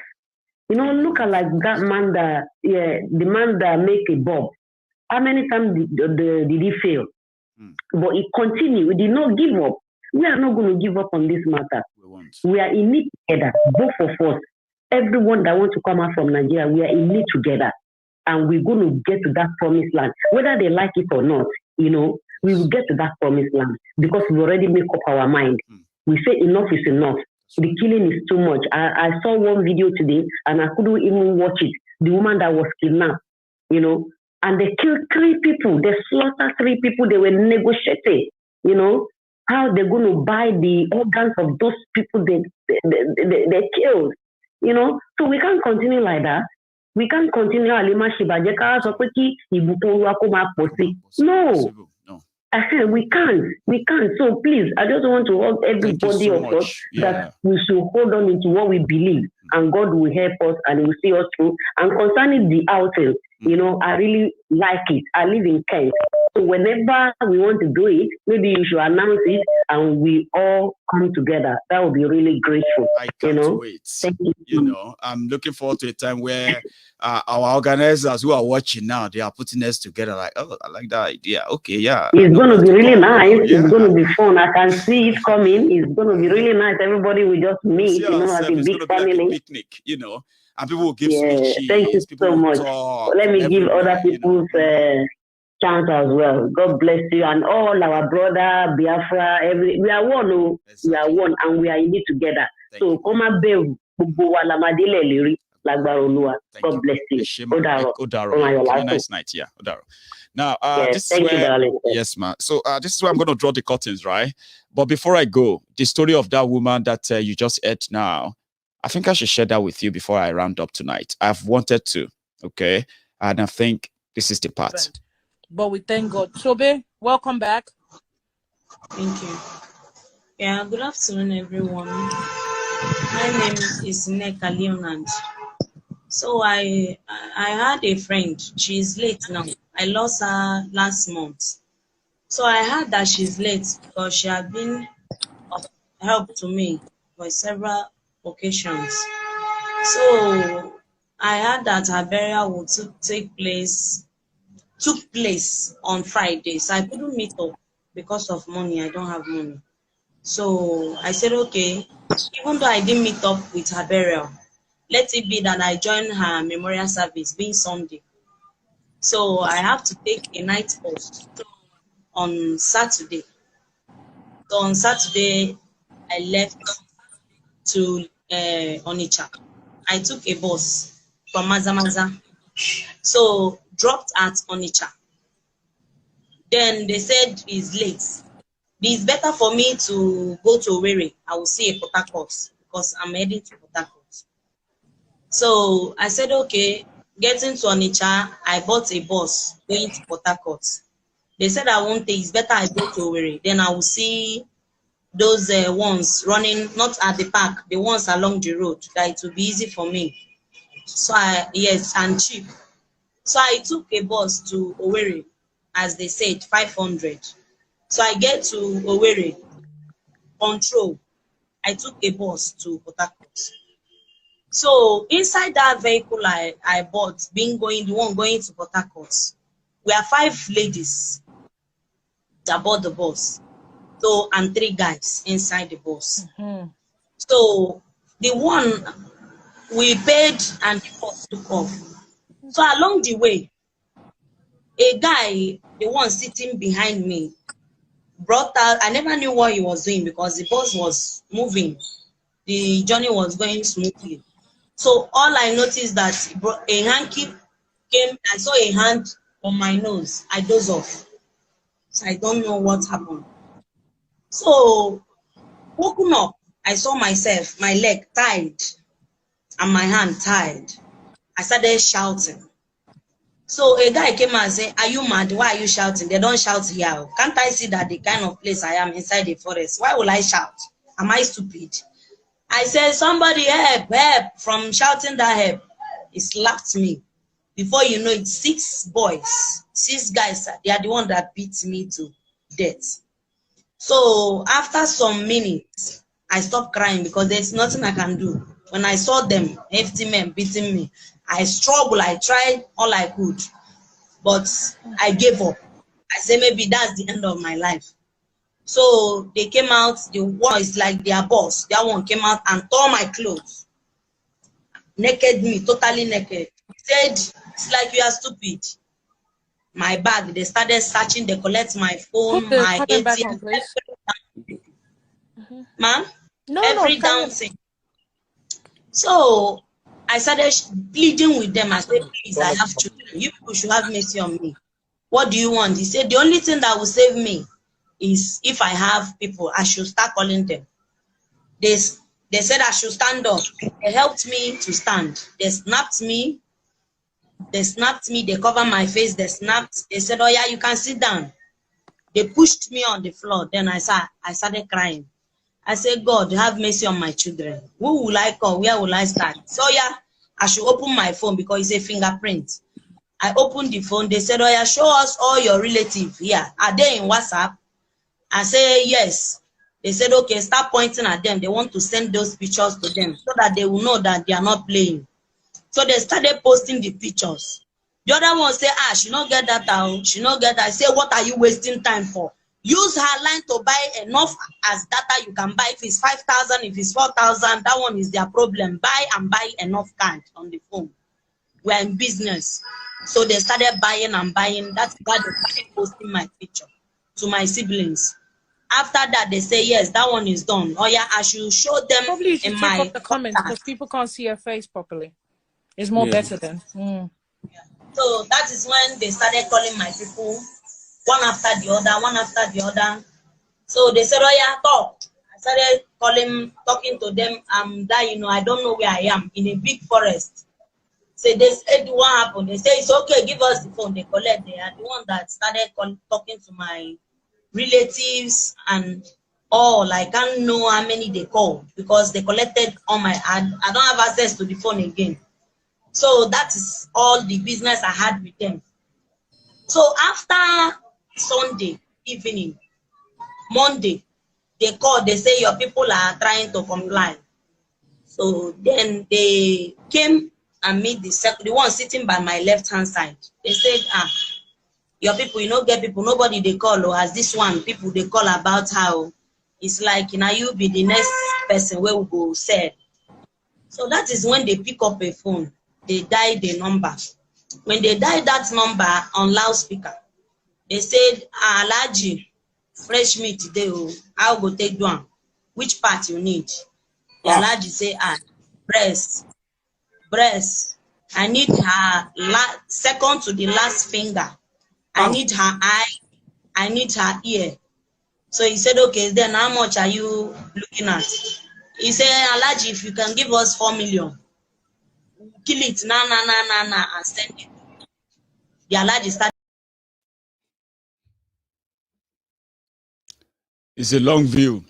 Look at like that man the man that make a bomb. How many times did he fail? But he continued. We did not give up. We are not going to give up on this matter. We are in it together, both of us. Everyone that wants to come out from Nigeria, we are in it together. And we're going to get to that promised land. Whether they like it or not, we will get to that promised land because we already make up our mind. We say enough is enough. The killing is too much. I saw one video today and I couldn't even watch it. The woman that was kidnapped, and they killed 3 people. They slaughtered 3 people. They were negotiating, how they're going to buy the organs of those people they killed, So we can't continue like that. We can't continue. No. I said we can't. So please, I just want to hold everybody of us that we should hold on into what we believe, and God will help us and He will see us through. And concerning the outing, I really like it. I live in Kent, so whenever we want to do it, maybe you should announce it, and we all come together. That would be really grateful. I can't wait. Thank you. I'm looking forward to a time where our organizers who are watching now, they are putting us together. Like, oh, I like that idea. Okay, yeah. It's going to be really nice. Yeah. It's going to be fun. I can see it coming. It's going to be really nice. Everybody will just meet, as a big family. Like a picnic, and people will give speeches. Thank you so much. Let me give other people's chance as well. God bless you and all our brother Biafra. We are one. We are one, and we are in it together. So come and be. God bless you. Odaro. Have a nice night. Yeah, Odaro. Now, Yes, this is thank you, where, darling. yes, ma'am. So this is where I'm going to draw the curtains, right? But before I go, the story of that woman that you just ate now, I think I should share that with you before I round up tonight. I've wanted to, okay? And I think this is the part. But we thank God. Sobe, welcome back. Thank you. Yeah, good afternoon, everyone. My name is Neka Leonard. So I had a friend. She's late now. I lost her last month. So I heard that she's late because she had been of help to me for several occasions. So I heard that her burial would took place on Friday. So I couldn't meet up because of money. I don't have money. So I said, okay, even though I didn't meet up with her burial, let it be that I join her memorial service being Sunday. So I have to take a night post on Saturday. So on Saturday, I left to Onitsha. I took a bus from Mazamaza. So dropped at Onitsha. Then they said it's late. It's better for me to go to Owerri. I will see a Port Harcourt because I'm heading to Port Harcourt. So I said, okay, getting to Onitsha, I bought a bus going to Port Harcourt. They said I won't take, it's better I go to Owerri. Then I will see those ones running, not at the park, the ones along the road, that it will be easy for me. So yes, and cheap. So I took a bus to Owerri, as they said, 500. So I get to Owerri, control. I took a bus to Port Harcourt. So inside that vehicle I bought, the one going to Port Harcourt, we are 5 ladies that bought the bus. So and 3 guys inside the bus. Mm-hmm. So the one we paid and the bus took off. So along the way, a guy, the one sitting behind me, brought out, I never knew what he was doing because the bus was moving. The journey was going smoothly. So all I noticed that a hanky came, I saw a hand on my nose. I dozed off. So I don't know what happened. So woken up, I saw myself, my leg tied and my hand tied. I started shouting. So a guy came and said, are you mad? Why are you shouting? They don't shout here. Can't I see that the kind of place I am inside the forest? Why will I shout? Am I stupid? I said, somebody help, help, from shouting that help. He slapped me. Before you know it, 6 boys, 6 guys, they are the one that beat me to death. So after some minutes, I stopped crying because there's nothing I can do. When I saw them, hefty men beating me, I struggled, I tried all I could, but I gave up. I said, maybe that's the end of my life. So they came out, the one is like their boss. That one came out and tore my clothes. Naked me, totally naked. He said, it's like you are stupid. My bag, they started searching, they collect my phone, my ATM. Ma'am? Every down thing. So I started pleading with them. I said, please, I have children. You people should have mercy on me. What do you want? He said, the only thing that will save me is if I have people, I should start calling them. They said I should stand up. They helped me to stand. They snapped me. They covered my face. They said, oh yeah, you can sit down. They pushed me on the floor. Then I started crying. I said, God, have mercy on my children. Who will I call? Where will I start? So yeah, I should open my phone because it's a fingerprint. I opened the phone. They said, oh yeah, show us all your relatives here. Are they in WhatsApp? I say, yes. They said, okay, start pointing at them. They want to send those pictures to them so that they will know that they are not playing. So they started posting the pictures. The other one say, she not get that out. She not get that. I say, what are you wasting time for? Use her line to buy enough as data you can buy. If it's 5,000, if it's 4,000, that one is their problem. Buy and buy enough card on the phone. We're in business. So they started buying and buying. That's why they started posting my picture to my siblings. After that, they say, yes, that one is done. Oh yeah, I should show them. Probably you should check up the comments because people can't see your face properly. It's more better then. So that is when they started calling my people, one after the other, one after the other. So they said, oh yeah, talk. I started talking to them. I'm that, I don't know where I am, in a big forest. So they said, what happened? They say, it's okay, give us the phone. They collect. They are the one that started talking to my relatives and all. I can't know how many they called because they collected on my, I don't have access to the phone again. So that is all the business I had with them. So after Sunday evening, Monday, they called, they say your people are trying to comply. So then they came and meet the one sitting by my left hand side. They said, your people, get people, nobody they call, or as this one, people they call about how it's like, now you be the next person where we go sell. So that is when they pick up a phone, they dial the number. When they dial that number on loudspeaker, they said, Alaji, fresh meat today, I'll go take one. Which part you need? The Alaji say, breast. I need her second to the last finger. I need her eye. I need her ear. So he said, okay, then how much are you looking at? He said, Alaji, if you can give us 4 million, kill it, and send it. The Alaji started. It's a long view.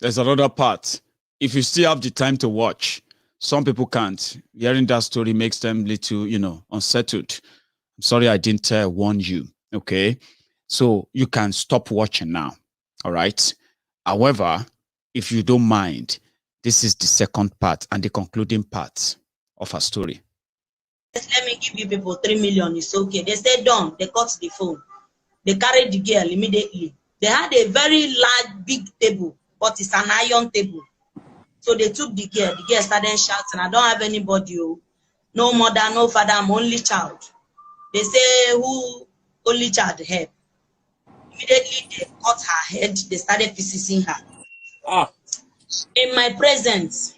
There's another part. If you still have the time to watch, some people can't. Hearing that story makes them little, unsettled. I'm sorry I didn't warn you, okay? So you can stop watching now, all right? However, if you don't mind, this is the second part and the concluding part of her story. Let me give you people 3 million, it's okay. They said done, they cut the phone. They carried the girl immediately. They had a very large, big table, but it's an iron table. So they took the girl started shouting, I don't have anybody, no mother, no father, I'm only child. They say, who only child help? Immediately they cut her head, they started physicing her. In my presence.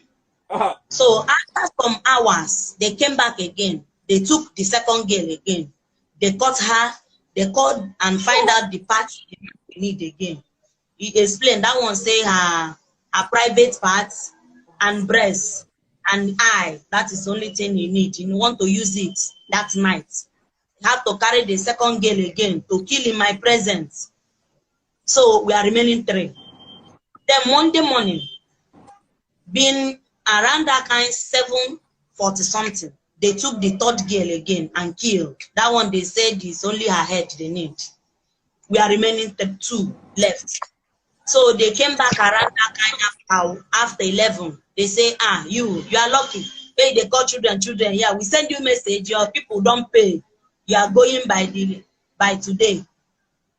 So after some hours, they came back again. They took the second girl again. They cut her, they called and find out the parts they need again. He explained that one say her private parts and breast and eye. That is the only thing you need. You want to use it that night. You have to carry the second girl again to kill in my presence. So we are remaining 3. Then Monday morning, being around that kind 7:40 something, they took the third girl again and killed. That one they said is only her head they need. We are remaining 2 left. So they came back around that kind of after 11. They say, you are lucky. Hey, they call children. Yeah, we send you message. Your people don't pay. You are going by today.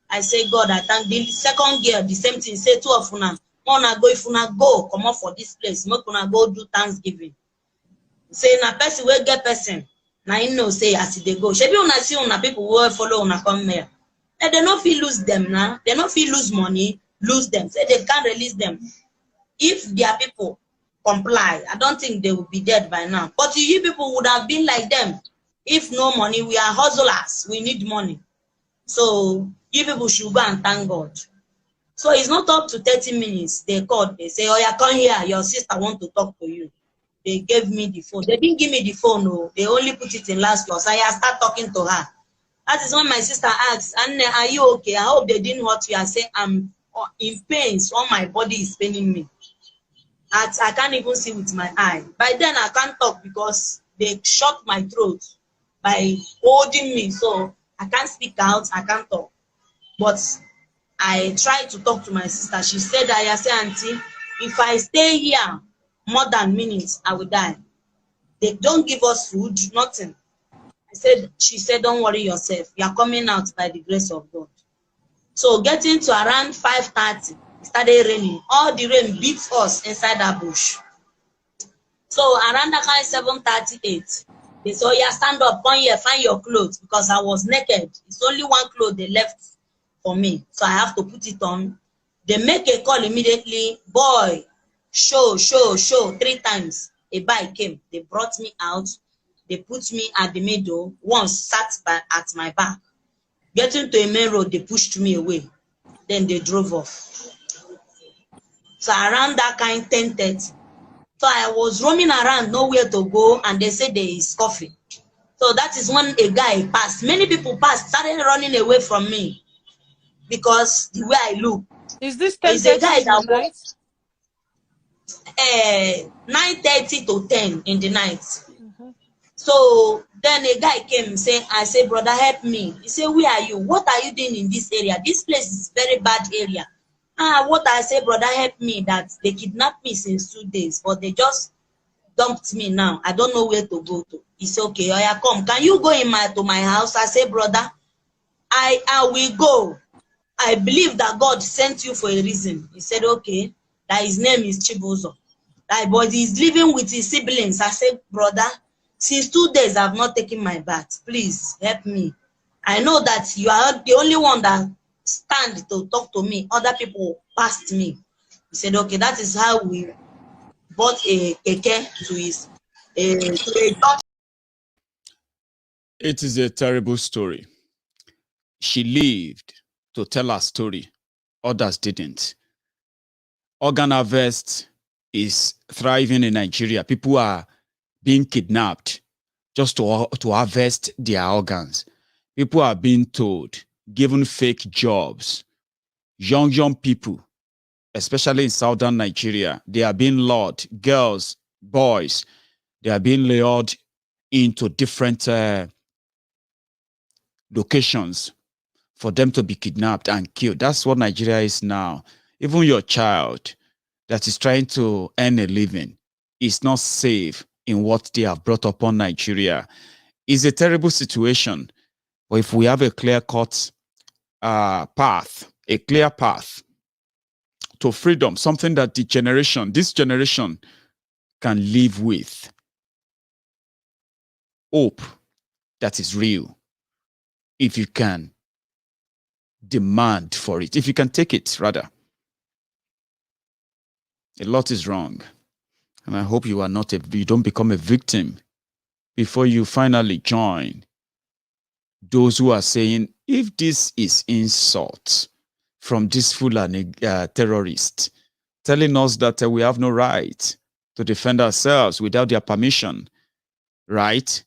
I say, God, I thank the second girl. The same thing. Say 2 of una. If una go, come up for this place. Make una go do Thanksgiving. Say na person will get person. Now you know say as they go. Shebi una see una people will follow una come here. And they no feel lose them now. They no feel lose money. Lose them. Say they can't release them. If their people comply, I don't think they will be dead by now. But you people would have been like them. If no money, we are hustlers. We need money. So you people should go and thank God. So it's not up to 30 minutes. They called. They say, oh, yeah, come here. Your sister want to talk to you. They gave me the phone. They didn't give me the phone. No. They only put it in last clause. I start talking to her. That is when my sister asks, Anne, are you okay? I hope they didn't hurt you. I say, I'm in pain. So all my body is paining me. I can't even see with my eye. By then, I can't talk because they shut my throat by holding me. So I can't speak out. I can't talk. But I tried to talk to my sister. She said, I say, Auntie, if I stay here more than minutes, I will die. They don't give us food, nothing. She said, don't worry yourself. You are coming out by the grace of God. So getting to around 5:30, it started raining. All the rain beats us inside that bush. So around that kind 7:38, they said, oh, yeah, stand up, come here, find your clothes, because I was naked. It's only one clothes they left for me. So I have to put it on. They make a call immediately. Boy, show 3 times. A bike came. They brought me out. they put me at the middle. One sat at my back. Getting to a main road, they pushed me away. Then they drove off. So around that kind 10:30. So I was roaming around, nowhere to go, and they said there is coffee. So that is when a guy passed. Many people passed, started running away from me because the way I look. Is this 10:30 a guy that was 9:30 to 10 in the night. So then a guy came saying, I said, brother, help me. He said, where are you? What are you doing in this area? This place is very bad area. What I say, brother, help me, that they kidnapped me since 2 days, but they just dumped me now. I don't know where to go to. He said, okay, Oya, come. Can you go to my house? I said, brother, I will go. I believe that God sent you for a reason. He said, okay, that his name is Chibuzo. But he's living with his siblings. I said, brother, since 2 days I've not taken my bath. Please help me. I know that you are the only one that stand to talk to me. Other people passed me. He said, okay, that is how we bought a keke to his daughter. It is a terrible story. She lived to tell her story. Others didn't. Organ harvest is thriving in Nigeria. People are being kidnapped just to harvest their organs. People are being told, given fake jobs. Young people, especially in southern Nigeria, they are being lured. Girls, boys, they are being lured into different locations for them to be kidnapped and killed. That's what Nigeria is now. Even your child that is trying to earn a living is not safe in what they have brought upon Nigeria. It's a terrible situation. But if we have a clear-cut path, a clear path to freedom, something that this generation can live with, hope that is real, if you can demand for it, if you can take it, rather. A lot is wrong. And I hope you don't become a victim before you finally join those who are saying, if this is insult from this Fulani terrorist, telling us that we have no right to defend ourselves without their permission, right?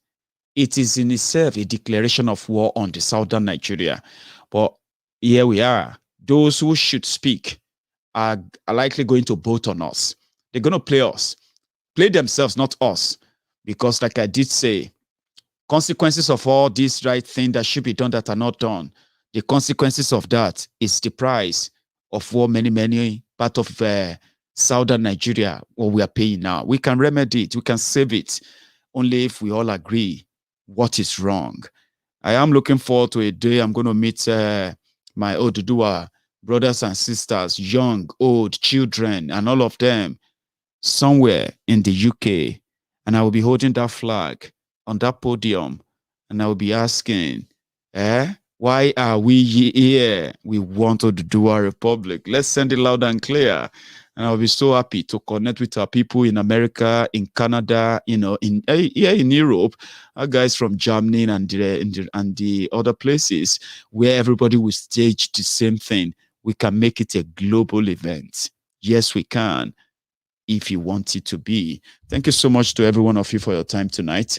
It is in itself a declaration of war on the southern Nigeria. But here we are. Those who should speak are likely going to vote on us. They're going to play themselves, not us. Because like I did say, consequences of all these right things that should be done that are not done, the consequences of that is the price of what many part of southern Nigeria, what we are paying now. We can remedy it, we can save it, only if we all agree what is wrong. I am looking forward to a day I'm going to meet my Oduduwa brothers and sisters, young, old, children, and all of them somewhere in the UK. And I will be holding that flag on that podium. And I will be asking, why are we here? We want to do our republic. Let's send it loud and clear. And I'll be so happy to connect with our people in America, in Canada, here in Europe, our guys from Germany and the other places where everybody will stage the same thing. We can make it a global event. Yes, we can, if you want it to be. Thank you so much to every one of you for your time tonight.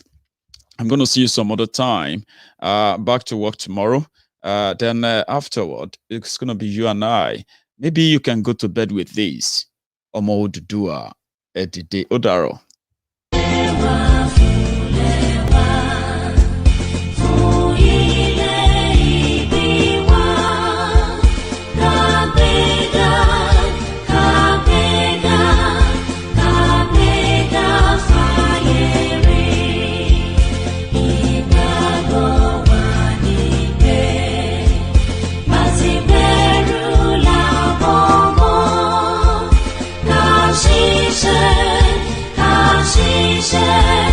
I'm going to see you some other time. Back to work tomorrow. Then afterward, it's going to be you and I. Maybe you can go to bed with this. Omo Oduduwa Edide Odaro. Kashishe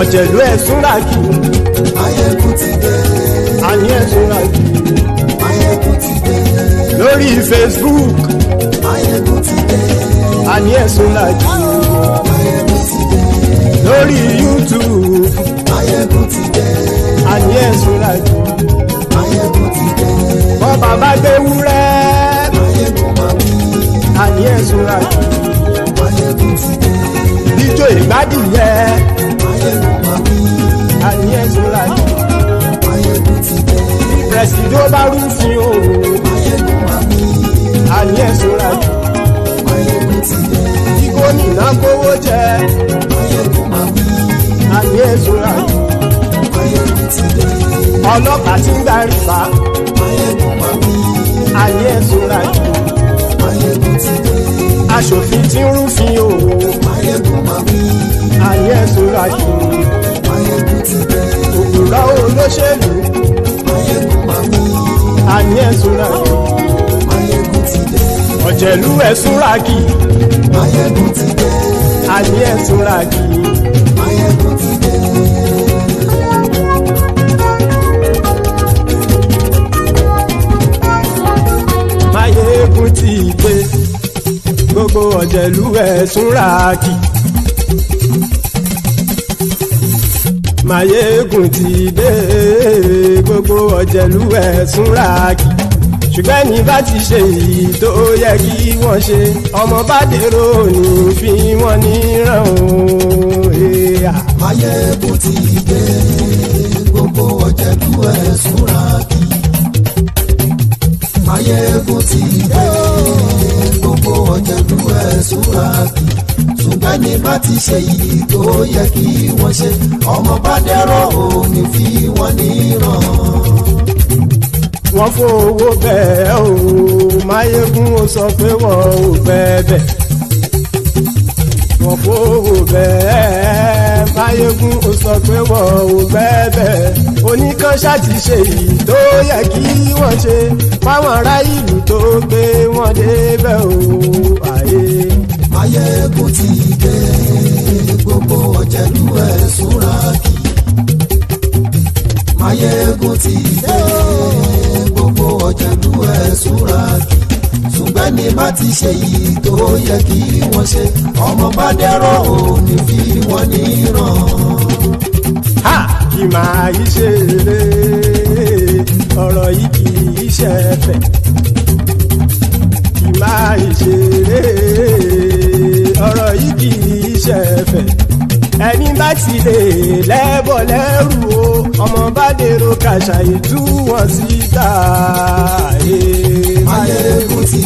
ọ̀jẹ̀lú ẹ̀sùn làkì. Maiyegun ti dé. Àní ẹ̀sùn làkì. Maiyegun ti dé. Lórí Facebook. Maiyegun ti dé. Àní ẹ̀sùn làkì. Maiyegun ti dé. Lórí YouTube. Maiyegun ti dé. Àní ẹ̀sùn làkì. Maiyegun ti dé. Bọ́ bàbá gbé wúrẹ́. Maiyegun máa wí. Àní ẹ̀sùn làkì. Maiyegun ti dé. Ijó ìgbádìyẹ. Maiyegun máa wí. Àní ẹ̀sùn làkì. Maiyegun ti dé. Pẹ̀sìdó bá rúfin o. Maiyegun máa wí. Àní ẹ̀sùn làkì. Maiyegun ti dé. Kí gómìnà kówó jẹ. Maiyegun máa wí. Àní ẹ̀sùn làkì. Maiyegun ti dé. Ọlọ́pàá tí ń darí bá. Maiyegun máa wí. Àní ẹ̀sùn làkì. Maiyegun ti dé. Aṣòfin tí ń rúfin o. Maiyegun máa wí. Àní ẹ̀sùn làkì. Maiyegun ti dé. Òpùrọ́ olóṣèlú. Maiyegun máa wí. Àní ẹ̀sùn làkì. Maiyegun ti dé. Ọ̀jẹ̀lú ẹ̀sùn làkì. Maiyegun ti dé. Àní ẹ̀sùn làkì. Maiyegun ti dé. Maiyegun ti dé. Gbogbo ọ̀jẹ̀lú ẹ̀sùn làkì. Maiyegun ti dé. Gbogbo ọ̀jẹ̀lú ẹ̀sùn làkì. Ṣùgbọ́n ní bá ti ṣe èyí tó yẹ kí wọ́n ṣe, ọmọ bá dèrò ní fi wọ́n níran o. Maiyegun ti dé. Gbogbo ọ̀jẹ̀lú ẹ̀sùn làkì. Maiyegun ti dé. Gbogbo ọ̀jẹ̀lú ẹ̀sùn làkì. Ṣùgbọ́n ní bá ti ṣe èyí tó yẹ kí wọ́n ṣe, ọmọ bá dèrò ní fi wọ́n níran. Wọ́n fowó bẹ́ẹ̀ o, Maiyegun ó sọ pé wọ́n ò bẹ́ẹ̀. Wọ́n fowó bẹ́ẹ̀, Maiyegun ó sọ pé wọ́n ò bẹ́ẹ̀. Oníkan ṣáàtì ṣe èyí tó yẹ kí wọ́n ṣe fáwọn ará ìlú tó gbé wọn débẹ̀ o. Maiyegun ti dé. Gbogbo ọ̀jẹ̀lú ẹ̀sùn làkì. Maiyegun ti dé. Gbogbo ọ̀jẹ̀lú ẹ̀sùn làkì. Ṣùgbọ́n ní bá ti ṣe yìí tó yẹ kí wọ́n ṣe, ọmọ bá dẹ́rọ̀ ò ní fi wọ́n níran. Kì máa yí ṣe eré, ọ̀rọ̀ yìí kì í ṣe ẹ̀fẹ̀. Kì máa yí ṣe eré, ọ̀rọ̀ yìí kì í ṣe ẹ̀fẹ̀. Ẹni bá ti lè lẹ́bọ̀ lẹ́rù o, ọmọ bá dèrò kàṣà ìtú wọn síta. Maiyegun ti